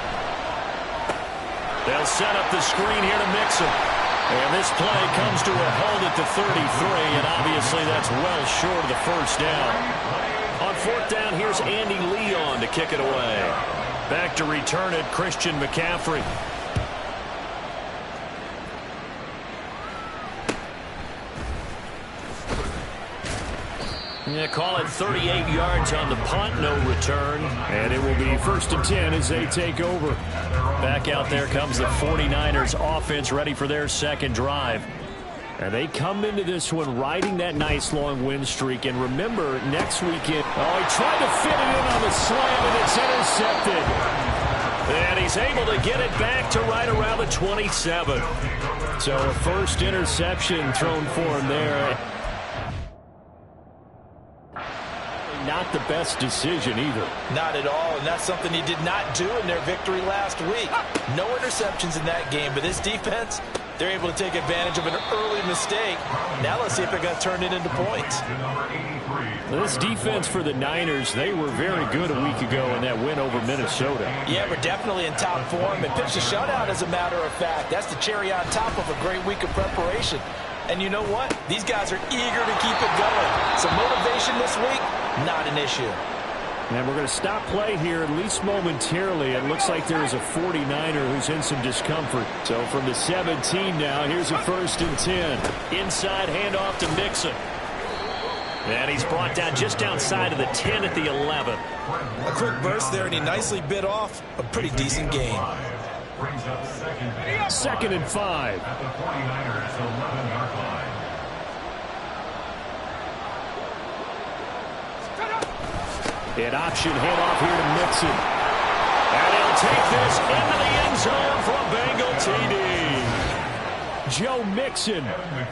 They'll set up the screen here to mix them. And this play comes to a hold at the 33, and obviously that's well short of the first down. On 4th down, here's Andy Leon to kick it away. Back to return it, Christian McCaffrey. Yeah, call it 38 yards on the punt, no return. And it will be 1st and 10 as they take over. Back out there comes the 49ers offense ready for their second drive. And they come into this one riding that nice long win streak. And remember, next weekend, he tried to fit it in on the slam, and it's intercepted. And he's able to get it back to right around the 27. So a first interception thrown for him there. Not the best decision either. Not at all, and that's something he did not do in their victory last week. No interceptions in that game, but this defense, they're able to take advantage of an early mistake. Now let's see if they're going to turn it into points. This defense for the Niners, they were very good a week ago in that win over Minnesota. Yeah, we're definitely in top form and pitched a shutout, as a matter of fact. That's the cherry on top of a great week of preparation. And you know what? These guys are eager to keep it going. Some motivation this week, not an issue. And we're going to stop play here, at least momentarily. It looks like there is a 49er who's in some discomfort. So from the 17 now, here's a 1st and 10. Inside handoff to Mixon. And he's brought down just outside of the 10 at the 11. A quick burst there, and he nicely bit off a pretty decent gain. 2nd and 5. At the 49ers 11-yard line. An option handoff here to Mixon. And he'll take this into the end zone for a Bengal TD. Joe Mixon,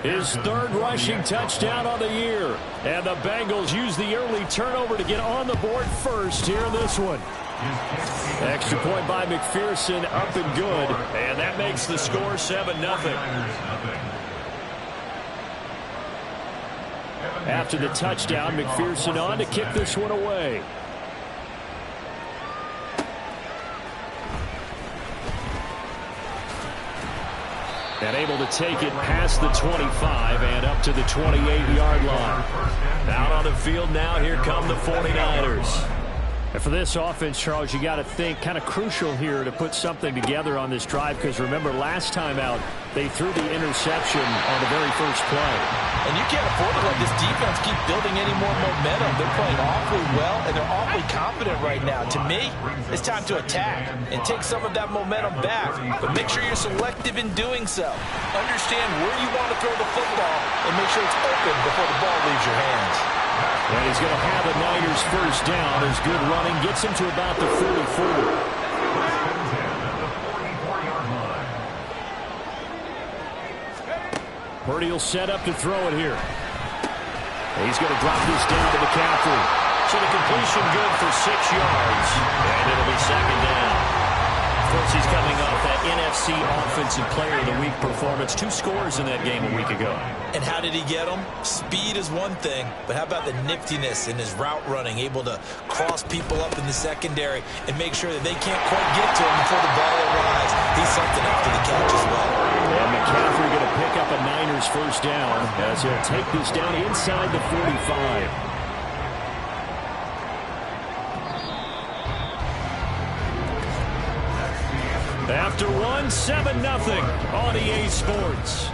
his 3rd rushing touchdown on the year. And the Bengals use the early turnover to get on the board first here in this one. Extra point by McPherson, up and good. And that makes the score 7-0. After the touchdown, McPherson on to kick this one away. And able to take it past the 25 and up to the 28-yard line. Out on the field now, here come the 49ers. And for this offense, Charles, you got to think kind of crucial here to put something together on this drive, because remember, last time out, they threw the interception on the very first play. And you can't afford to let this defense keep building any more momentum. They're playing awfully well, and they're awfully confident right now. To me, it's time to attack and take some of that momentum back, but make sure you're selective in doing so. Understand where you want to throw the football and make sure it's open before the ball leaves your hands. And he's going to have a Niners first down. There's good running. Gets him to about the 44. Purdy will set up to throw it here. He's going to drop this down to McCaffrey. So the completion good for 6 yards, and it'll be second down. Of course, he's coming off that NFC Offensive Player of the Week performance. 2 scores in that game a week ago. And how did he get them? Speed is one thing, but how about the niftiness in his route running, able to cross people up in the secondary and make sure that they can't quite get to him before the ball arrives. He's something after the catch as well. And McCaffrey going to pick up a Niners first down as he'll take this down inside the 45. After one, 7-0 on EA Sports.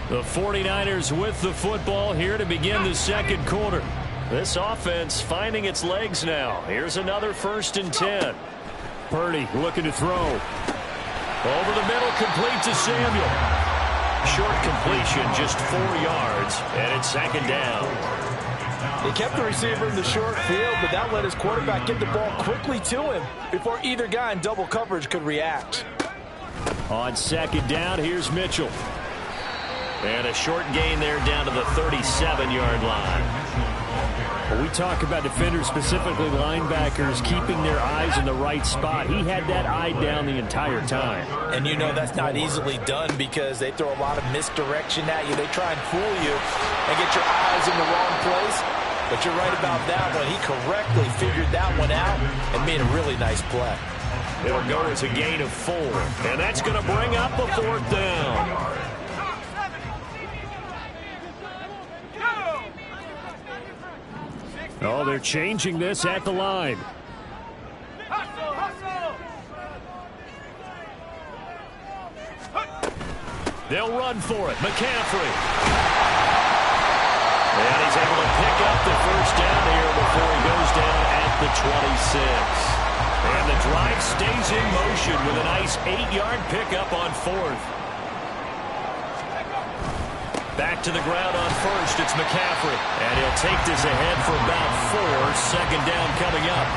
The 49ers with the football here to begin the second quarter. This offense finding its legs now. Here's another 1st and 10. Purdy looking to throw. Over the middle, complete to Samuel. Short completion, just 4 yards, and it's second down. They kept the receiver in the short field, but that let his quarterback get the ball quickly to him before either guy in double coverage could react. On second down, here's Mitchell. And a short gain there down to the 37-yard line. When we talk about defenders, specifically linebackers, keeping their eyes in the right spot, he had that eye down the entire time. And you know that's not easily done because they throw a lot of misdirection at you. They try and fool you and get your eyes in the wrong place. But you're right about that one. He correctly figured that one out and made a really nice play. It'll go as a gain of 4. And that's going to bring up a 4th down. Oh, they're changing this at the line. They'll run for it. McCaffrey. And he's able to pick up the first down here before he goes down at the 26. And the drive stays in motion with a nice 8-yard pickup on 4th. Back to the ground on 1st. It's McCaffrey. And he'll take this ahead for about 4. Second down coming up.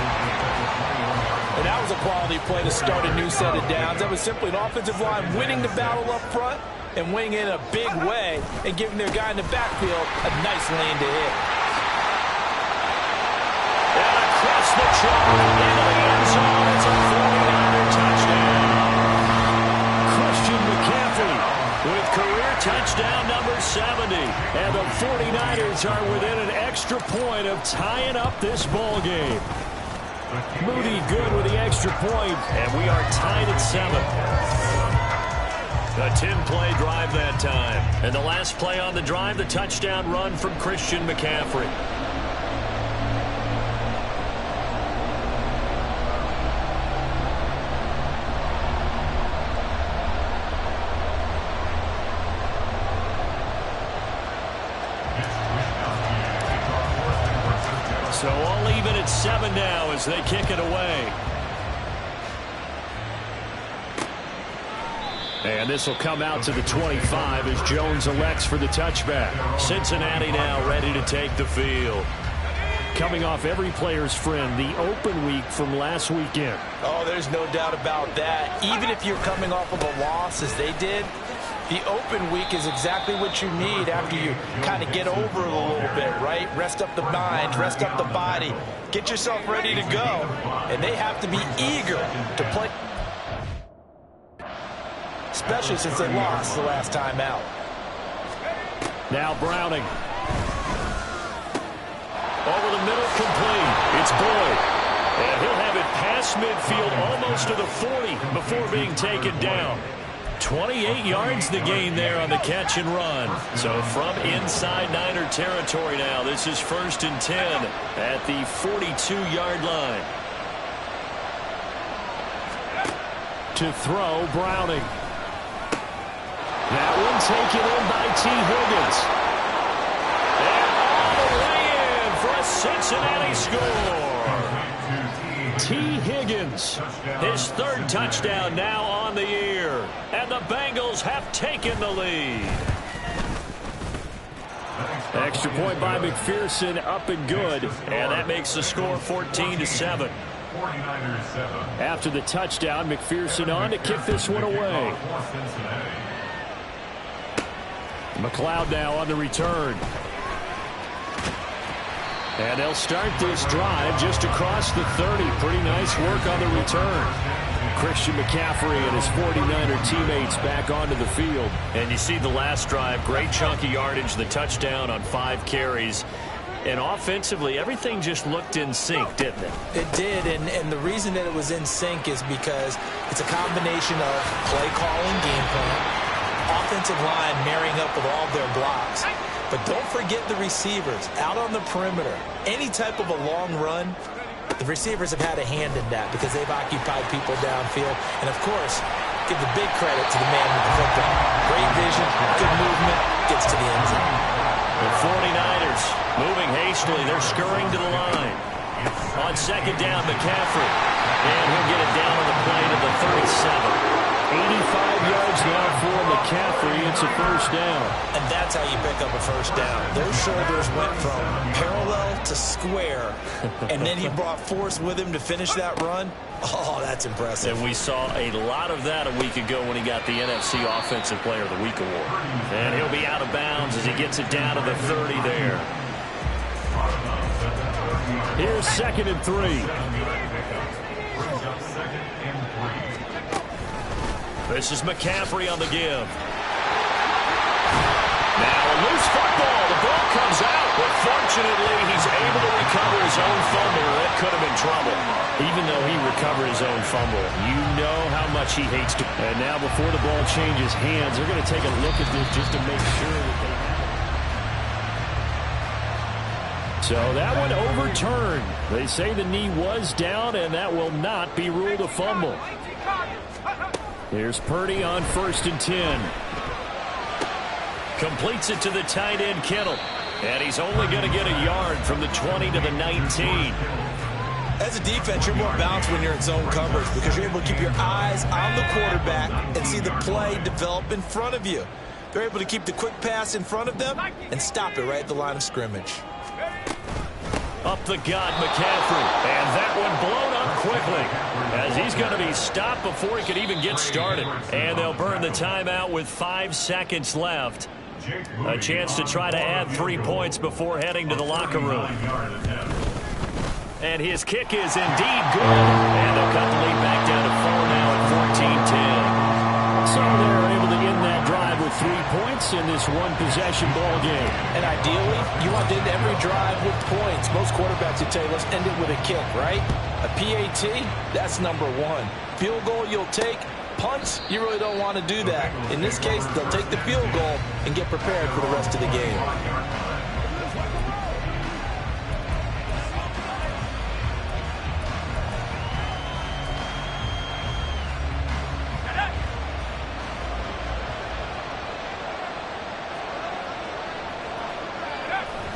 And that was a quality play to start a new set of downs. That was simply an offensive line winning the battle up front and winning in a big way and giving their guy in the backfield a nice lane to hit. And across the chalk into the end zone. It's a 49er touchdown. Christian McCaffrey with career touchdown number 70. And the 49ers are within an extra point of tying up this ball game. Moody good with the extra point, and we are tied at 7. A 10-play drive that time. And the last play on the drive, the touchdown run from Christian McCaffrey. So all even at 7 now as they kick it away. And this will come out to the 25 as Jones elects for the touchback. Cincinnati now ready to take the field. Coming off every player's friend, the open week from last weekend. Oh, there's no doubt about that. Even if you're coming off of a loss as they did, the open week is exactly what you need after you kind of get over it a little bit, right? Rest up the mind, rest up the body, get yourself ready to go. And they have to be eager to play, especially since they lost the last time out. Now Browning. Over the middle, complete. It's Boyd. And he'll have it past midfield almost to the 40 before being taken down. 28 yards the gain there on the catch and run. So from inside Niner territory now, this is 1st and 10 at the 42-yard line. To throw, Browning. That one taken in by T. Higgins. And all the way in for a Cincinnati score. T. Higgins, his 3rd touchdown now on the year. And the Bengals have taken the lead. Extra point by McPherson, up and good. And that makes the score 14-7. After the touchdown, McPherson on to kick this one away. McLeod now on the return. And they'll start this drive just across the 30. Pretty nice work on the return. Christian McCaffrey and his 49er teammates back onto the field. And you see the last drive, great chunky yardage, the touchdown on 5 carries. And offensively, everything just looked in sync, didn't it? It did, and the reason that it was in sync is because it's a combination of play calling, game plan, offensive line marrying up with all their blocks. But don't forget the receivers out on the perimeter. Any type of a long run, the receivers have had a hand in that because they've occupied people downfield. And, of course, give the big credit to the man with the football. Great vision, good movement, gets to the end zone. The 49ers moving hastily. They're scurrying to the line. On second down, McCaffrey. And he'll get it down on the play to the 37. 85 yards now for McCaffrey. It's a first down. And that's how you pick up a first down. Those shoulders went from parallel to square, and then he brought force with him to finish that run. Oh, that's impressive. And we saw a lot of that a week ago when he got the NFC Offensive Player of the Week award. And he'll be out of bounds as he gets it down to the 30 there. Here's 2nd and 3. This is McCaffrey on the give. Now a loose football. The ball comes out, but fortunately he's able to recover his own fumble. That could have been trouble. Even though he recovered his own fumble, you know how much he hates to. And now before the ball changes hands, they're going to take a look at this just to make sure that they have it. So that one overturned. They say the knee was down, and that will not be ruled a fumble. Here's Purdy on 1st and 10. Completes it to the tight end, Kittle. And he's only going to get a yard from the 20 to the 19. As a defense, you're more balanced when you're in zone coverage because you're able to keep your eyes on the quarterback and see the play develop in front of you. They're able to keep the quick pass in front of them and stop it right at the line of scrimmage. Up the gut, McCaffrey. And that one blown up quickly as he's going to be stopped before he could even get started. And they'll burn the timeout with 5 seconds left. A chance to try to add 3 points before heading to the locker room. And his kick is indeed good. And they'll cut the lead back down to 4 now at 14-10. So they're able to end that drive with 3 points in this one-possession ball game. And ideally, you want to end every drive with points. Most quarterbacks would tell you, let's end it with a kick, right? A PAT, that's number 1. Field goal you'll take. Punts, you really don't want to do that. In this case, they'll take the field goal and get prepared for the rest of the game.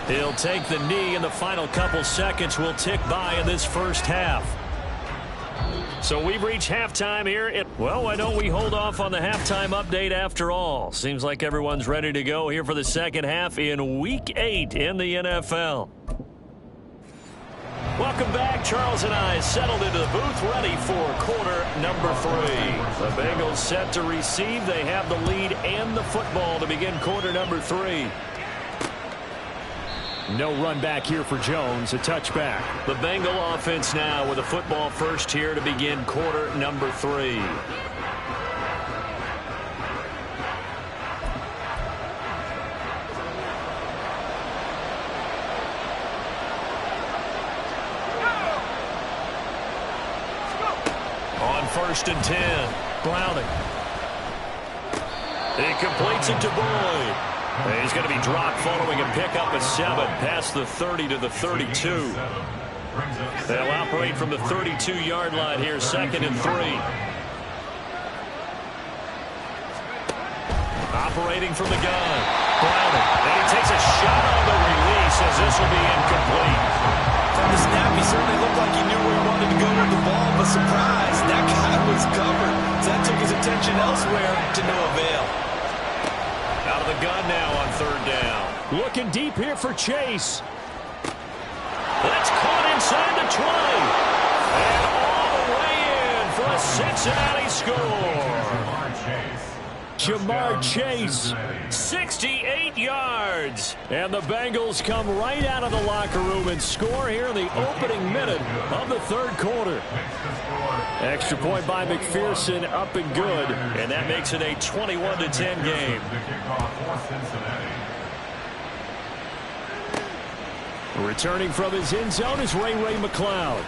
He'll take the knee, and the final couple seconds will tick by in this first half. So we've reached halftime here. Well, why don't we hold off on the halftime update after all? Seems like everyone's ready to go here for the second half in Week 8 in the NFL. Welcome back. Charles and I settled into the booth ready for quarter number 3. The Bengals set to receive. They have the lead and the football to begin quarter number 3. No run back here for Jones, a touchback. The Bengal offense now with a football first here to begin quarter number 3. On 1st and 10, Browning. He completes it to Boyd. And he's going to be dropped following a pickup of 7 past the 30 to the 32. They'll operate from the 32-yard line here, 2nd and 3. Operating from the gun, Browning. And he takes a shot on the release as this will be incomplete. From the snap, he certainly looked like he knew where he wanted to go with the ball, but surprise, that guy was covered. So that took his attention elsewhere to no avail. Out of the gun now on 3rd down. Looking deep here for Chase. That's caught inside the 20. And all the way in for a Cincinnati score. Jamar Chase. 68 yards. And the Bengals come right out of the locker room and score here in the opening minute of the third quarter. Extra point by McPherson, up and good. And that makes it a 21-10 game. Returning from his end zone is Ray McCloud.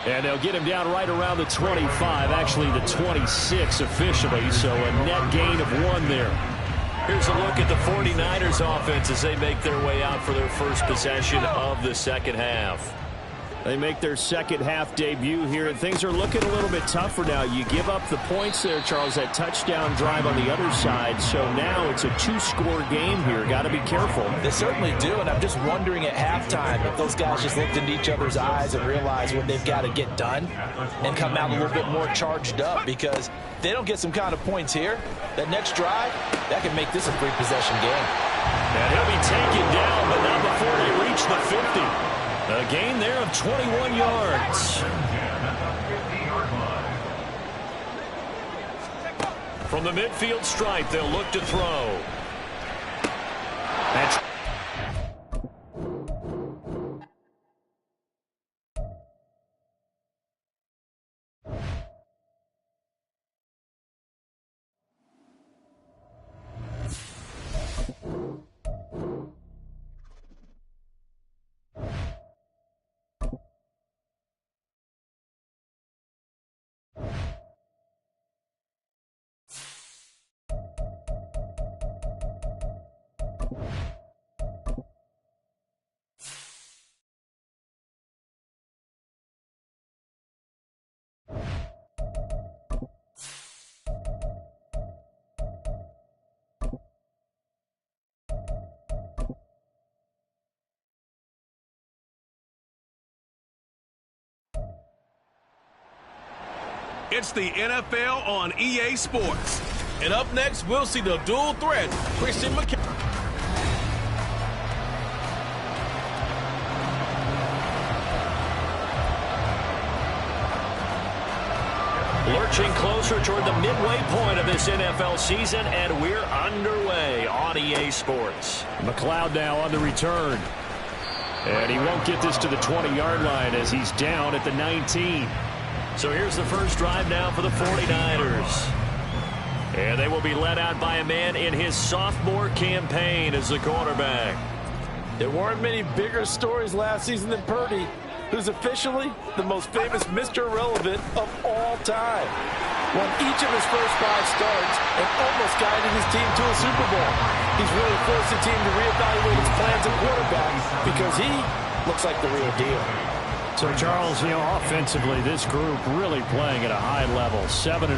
And they'll get him down right around the 25, actually the 26 officially, so a net gain of 1 there. Here's a look at the 49ers offense as they make their way out for their first possession of the second half. They make their second half debut here, and things are looking a little bit tougher now. You give up the points there, Charles, that touchdown drive on the other side, so now it's a 2-score game here. Got to be careful. They certainly do, and I'm just wondering at halftime if those guys just looked into each other's eyes and realized what they've got to get done and come out a little bit more charged up, because if they don't get some kind of points here, that next drive, that can make this a 3-possession game. And he'll be taken down, but not before they reach the 50. A gain there of 21 yards. From the midfield stripe, they'll look to throw. That's It's the NFL on EA Sports. And up next, we'll see the dual threat, Christian McCaffrey. lurching closer toward the midway point of this NFL season, and we're underway on EA Sports. McCloud now on the return. And he won't get this to the 20-yard line as he's down at the 19. So here's the first drive now for the 49ers. And they will be led out by a man in his sophomore campaign as the quarterback. There weren't many bigger stories last season than Purdy, who's officially the most famous Mr. Irrelevant of all time. Won each of his first 5 starts and almost guided his team to a Super Bowl. He's really forced the team to reevaluate its plans at quarterback because he looks like the real deal. So, Charles, offensively, this group really playing at a high level, 7-0.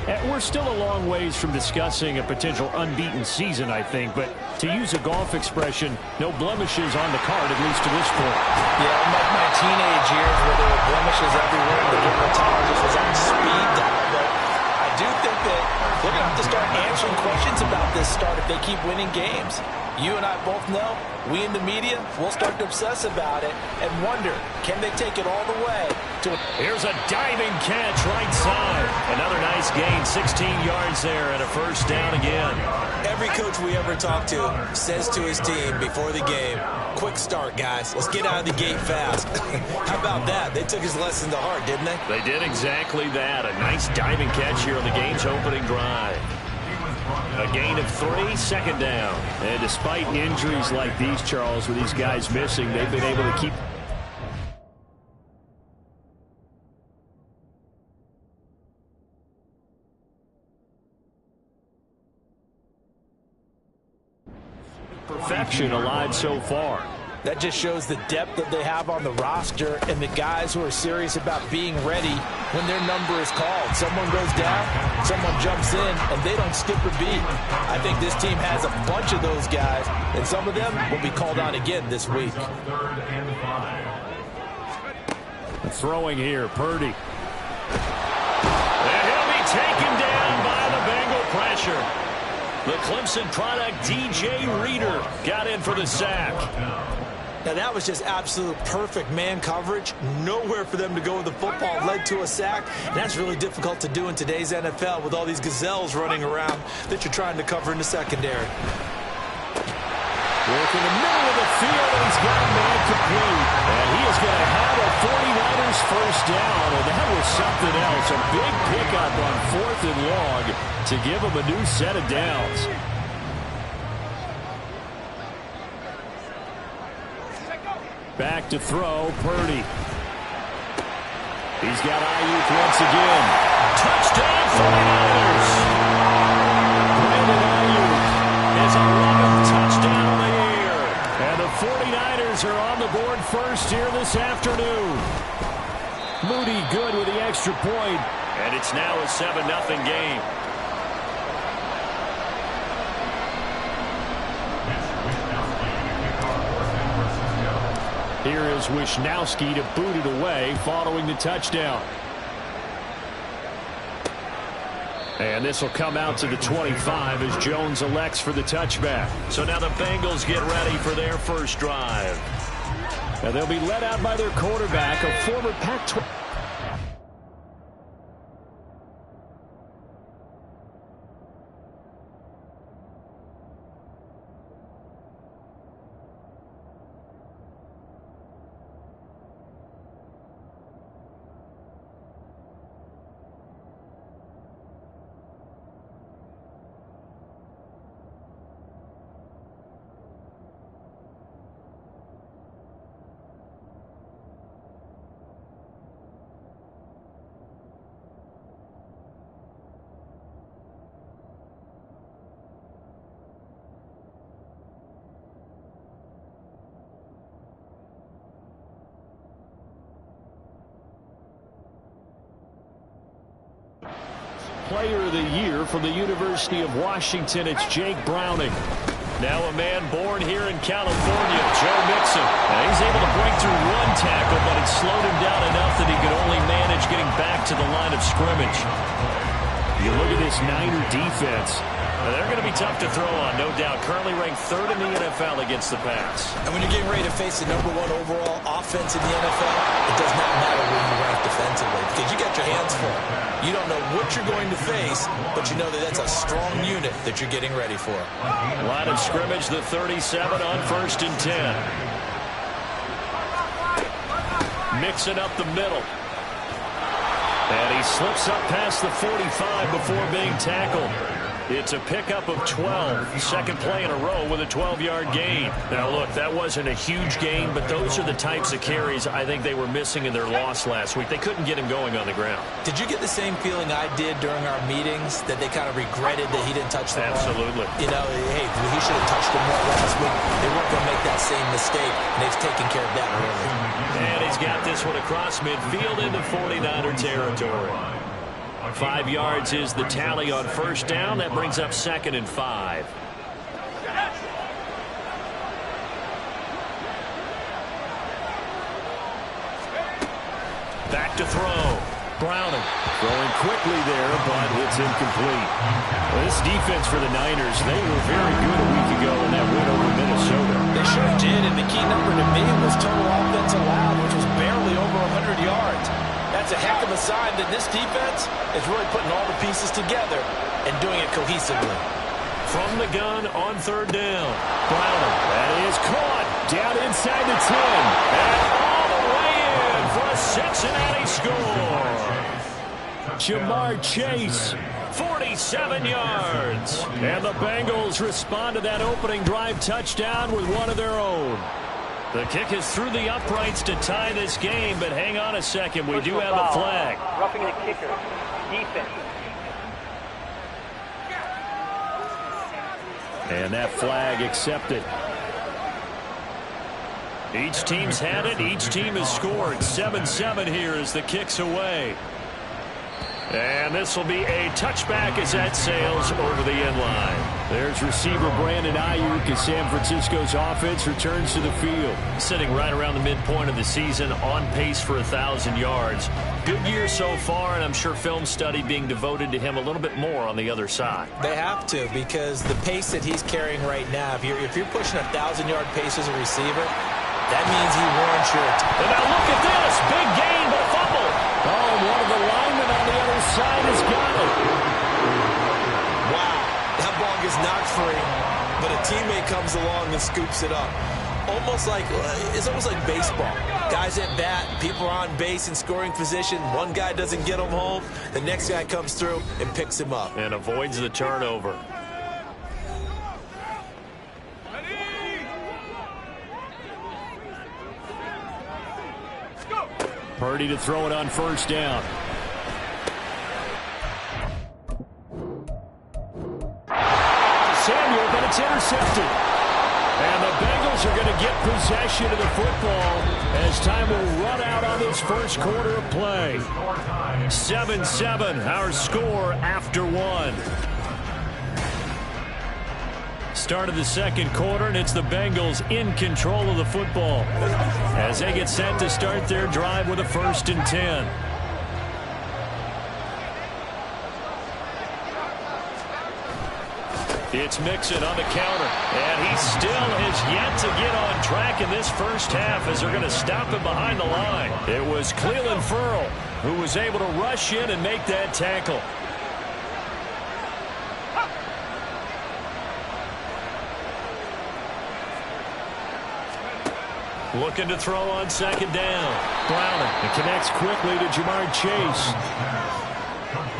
And we're still a long ways from discussing a potential unbeaten season, I think. But to use a golf expression, no blemishes on the card, at least to this point. Yeah, unlike my teenage years where there were blemishes everywhere and the dermatologist was on speed dial. But I do think that they're going to have to start answering questions about this start if they keep winning games. You and I both know, we in the media, we'll start to obsess about it and wonder, can they take it all the way to... Here's a diving catch right side. Another nice gain, 16 yards there and a first down again. Every coach we ever talk to says to his team before the game, quick start, guys. Let's get out of the gate fast. How about that? They took his lesson to heart, didn't they? They did exactly that. A nice diving catch here on the game's opening drive. A gain of 3, second down. And despite injuries like these, Charles, with these guys missing, they've been able to keep... perfection alive so far. That just shows the depth that they have on the roster and the guys who are serious about being ready when their number is called. Someone goes down, someone jumps in, and they don't skip a beat. I think this team has a bunch of those guys, and some of them will be called on again this week. Throwing here, Purdy. And he'll be taken down by the Bengal pressure. The Clemson product, DJ Reader, got in for the sack. Now, that was just absolute perfect man coverage. Nowhere for them to go with the football. Led to a sack. And that's really difficult to do in today's NFL with all these gazelles running around that you're trying to cover in the secondary. Work in the middle of the field, and he's got a man complete. And he is going to have a 49ers first down, and that was something else. A big pickup on 4th and long to give him a new set of downs. Back to throw, Purdy. He's got Ayuk once again. Touchdown 49ers! Brandon Ayuk His 11th touchdown of the year. And the 49ers are on the board first here this afternoon. Moody good with the extra point. And it's now a 7-0 game. Here is Wisnowski to boot it away following the touchdown. And this will come out to the 25 as Jones elects for the touchback. So now the Bengals get ready for their first drive. And they'll be led out by their quarterback, a former Pac-12. Player of the Year from the University of Washington, it's Jake Browning. Now a man born here in California, Joe Mixon. And he's able to break through one tackle, but it slowed him down enough that he could only manage getting back to the line of scrimmage. You look at this Niner defense. They're going to be tough to throw on, no doubt. Currently ranked 3rd in the NFL against the pass. And when you're getting ready to face the #1 overall offense in the NFL, it does not matter where you rank defensively because you got your hands full. You don't know what you're going to face, but you know that that's a strong unit that you're getting ready for. Line of scrimmage, the 37 on 1st and 10. Mixing up the middle. And he slips up past the 45 before being tackled. It's a pickup of 12. Second play in a row with a 12-yard gain. Now, look, that wasn't a huge gain, but those are the types of carries I think they were missing in their loss last week. They couldn't get him going on the ground. Did you get the same feeling I did during our meetings, that they kind of regretted that he didn't touch the ball? Absolutely. You know, hey, he should have touched him more last week. They weren't going to make that same mistake, and they've taken care of that early. And he's got this one across midfield into 49er territory. 5 yards is the tally on first down. That brings up 2nd and 5. Back to throw. Browning. Throwing quickly there, but it's incomplete. Well, this defense for the Niners, they were very good a week ago in that win over Minnesota. They sure did, and the key number to me was total offense allowed, which was barely over 100 yards. That's a heck of a sign that this defense is really putting all the pieces together and doing it cohesively. From the gun on 3rd down. Browning. That is caught down inside the 10. And all the way in for a Cincinnati score. Jamar Chase. 47 yards. And the Bengals respond to that opening drive touchdown with one of their own. The kick is through the uprights to tie this game, but hang on a second. We do have a flag. Roughing the kicker. Defense. And that flag accepted. Each team's had it. Each team has scored. 7-7 here as the kick's away. And this will be a touchback as that sails over the end line. There's receiver Brandon Ayuk as San Francisco's offense returns to the field. Sitting right around the midpoint of the season, on pace for 1,000 yards. Good year so far, and I'm sure film study being devoted to him a little bit more on the other side. They have to, because the pace that he's carrying right now, if you're pushing a 1,000-yard pace as a receiver, That means he warrants your attention. And now look at this. Big gain, but a fumble. Oh, and one of the linemen on the other side has got it. Wow, that ball gets knocked free, but a teammate comes along and scoops it up. It's almost like baseball. Guys at bat, people are on base in scoring position. One guy doesn't get him home. The next guy comes through and picks him up. And avoids the turnover. Purdy to throw it on first down. Samuel, but it's intercepted. And the Bengals are going to get possession of the football as time will run out on this first quarter of play. 7-7, our score after one. Start of the second quarter, and it's the Bengals in control of the football as they get set to start their drive with a 1st and 10. It's Mixon on the counter, and he still has yet to get on track in this first half as they're going to stop him behind the line. It was Clelin Ferrell who was able to rush in and make that tackle. Looking to throw on second down. Browning. It connects quickly to Jamar Chase.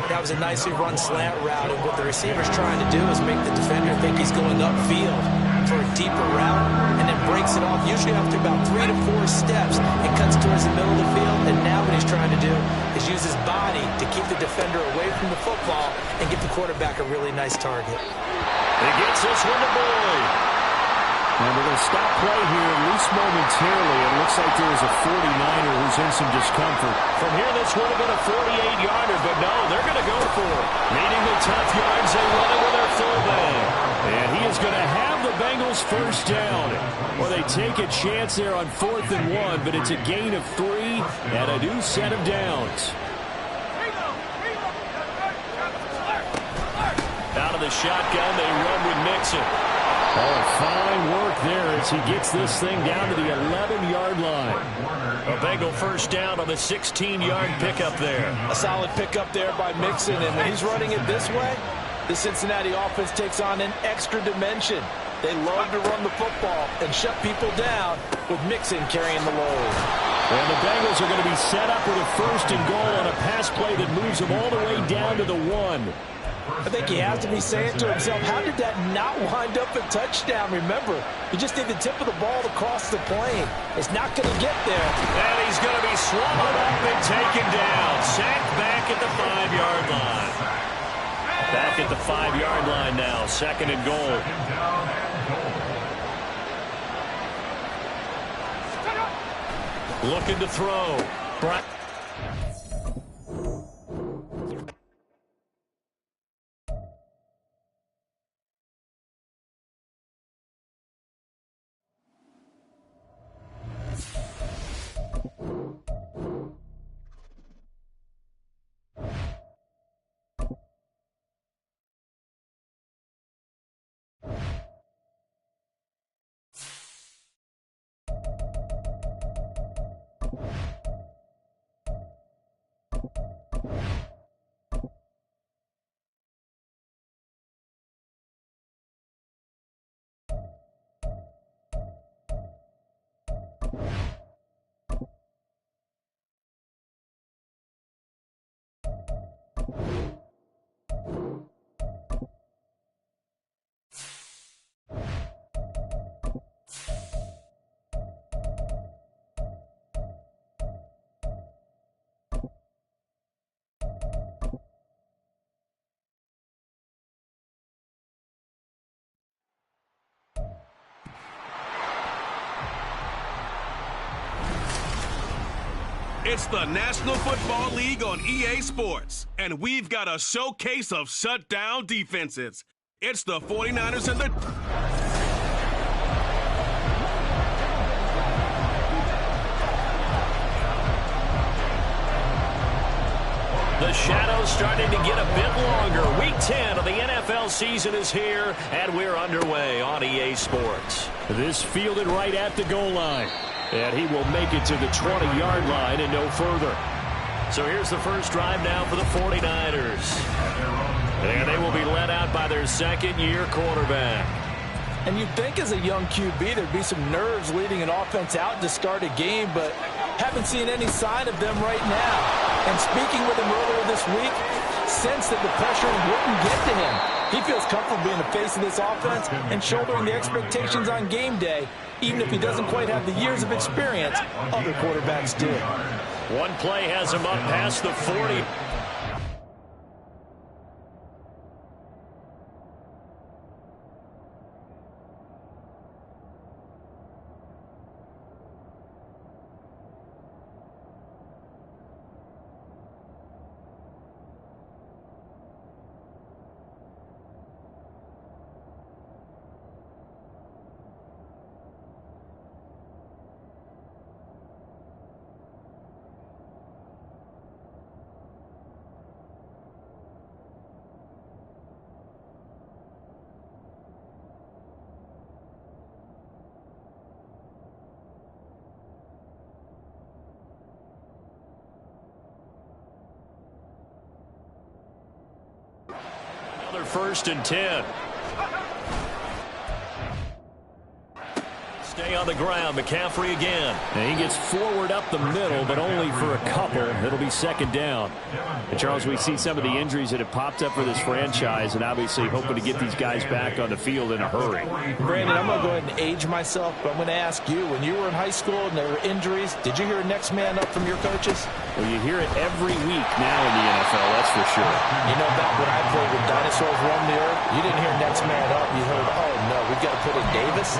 That was a nicely run slant route, and what the receiver's trying to do is make the defender think he's going upfield for a deeper route, and then breaks it off, usually after about 3 to 4 steps, and cuts towards the middle of the field. And now what he's trying to do is use his body to keep the defender away from the football and get the quarterback a really nice target. He gets this one to Boyd. And we're going to stop play here, at least momentarily. It looks like there is a 49er who's in some discomfort. From here, this would have been a 48-yarder, but no, they're going to go for it. Needing the tough yards, they run it with their fullback. And he is going to have the Bengals first down. Well, they take a chance there on 4th and 1, but it's a gain of 3 and a new set of downs. Out of the shotgun, they run with Mixon. Oh, fine work there as he gets this thing down to the 11-yard line. A Bengal first down on the 16-yard pickup there. A solid pickup there by Mixon, and when he's running it this way, the Cincinnati offense takes on an extra dimension. They love to run the football and shut people down with Mixon carrying the load. And the Bengals are going to be set up with a 1st and goal on a pass play that moves them all the way down to the 1. I think he has to be saying to himself, how did that not wind up a touchdown? Remember, he just did the tip of the ball across the plane. It's not going to get there. And he's going to be swallowed up and taken down. Sacked back at the 5-yard line. Back at the 5-yard line now. 2nd and goal. Looking to throw. It's the National Football League on EA Sports, and we've got a showcase of shutdown defenses. It's the 49ers and the... The shadow's starting to get a bit longer. Week 10 of the NFL season is here, and we're underway on EA Sports. This fielded right at the goal line. And he will make it to the 20-yard line and no further. So here's the first drive now for the 49ers. And they will be led out by their second-year quarterback. And you'd think as a young QB there'd be some nerves leading an offense out to start a game, but haven't seen any sign of them right now. And speaking with him earlier this week, sensed that the pressure wouldn't get to him. He feels comfortable being the face of this offense and shouldering the expectations on game day, even if he doesn't quite have the years of experience other quarterbacks do. One play has him up past the 40. Another 1st and 10. Stay on the ground. McCaffrey again. And he gets forward up the middle, but only for a couple. It'll be 2nd down. And Charles, we see some of the injuries that have popped up for this franchise, and obviously hoping to get these guys back on the field in a hurry. Brandon, I'm going to go ahead and age myself, but I'm going to ask you, when you were in high school and there were injuries, did you hear next man up from your coaches? Well, you hear it every week now in the NFL, that's for sure. You know, back when I played with dinosaurs roam the earth, you didn't hear next man up. You heard, oh, no, we've got to put in Davis.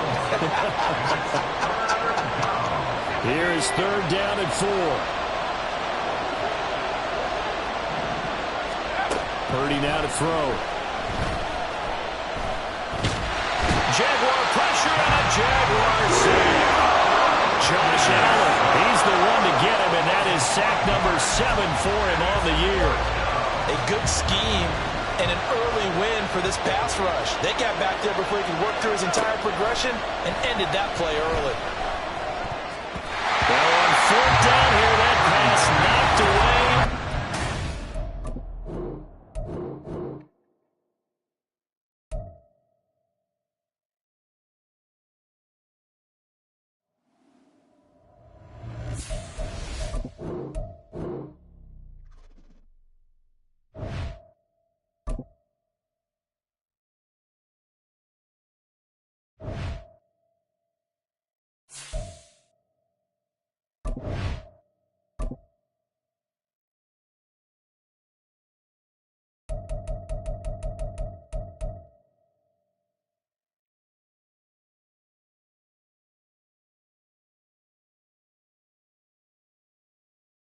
Here is 3rd down and 4. Purdy now to throw. Jaguar pressure and a Jaguar sack. Josh Allen, he's the one to get him, and that is sack number 7 for him on the year. A good scheme and an early win for this pass rush. They got back there before he could work through his entire progression and ended that play early. Well, on 4th down.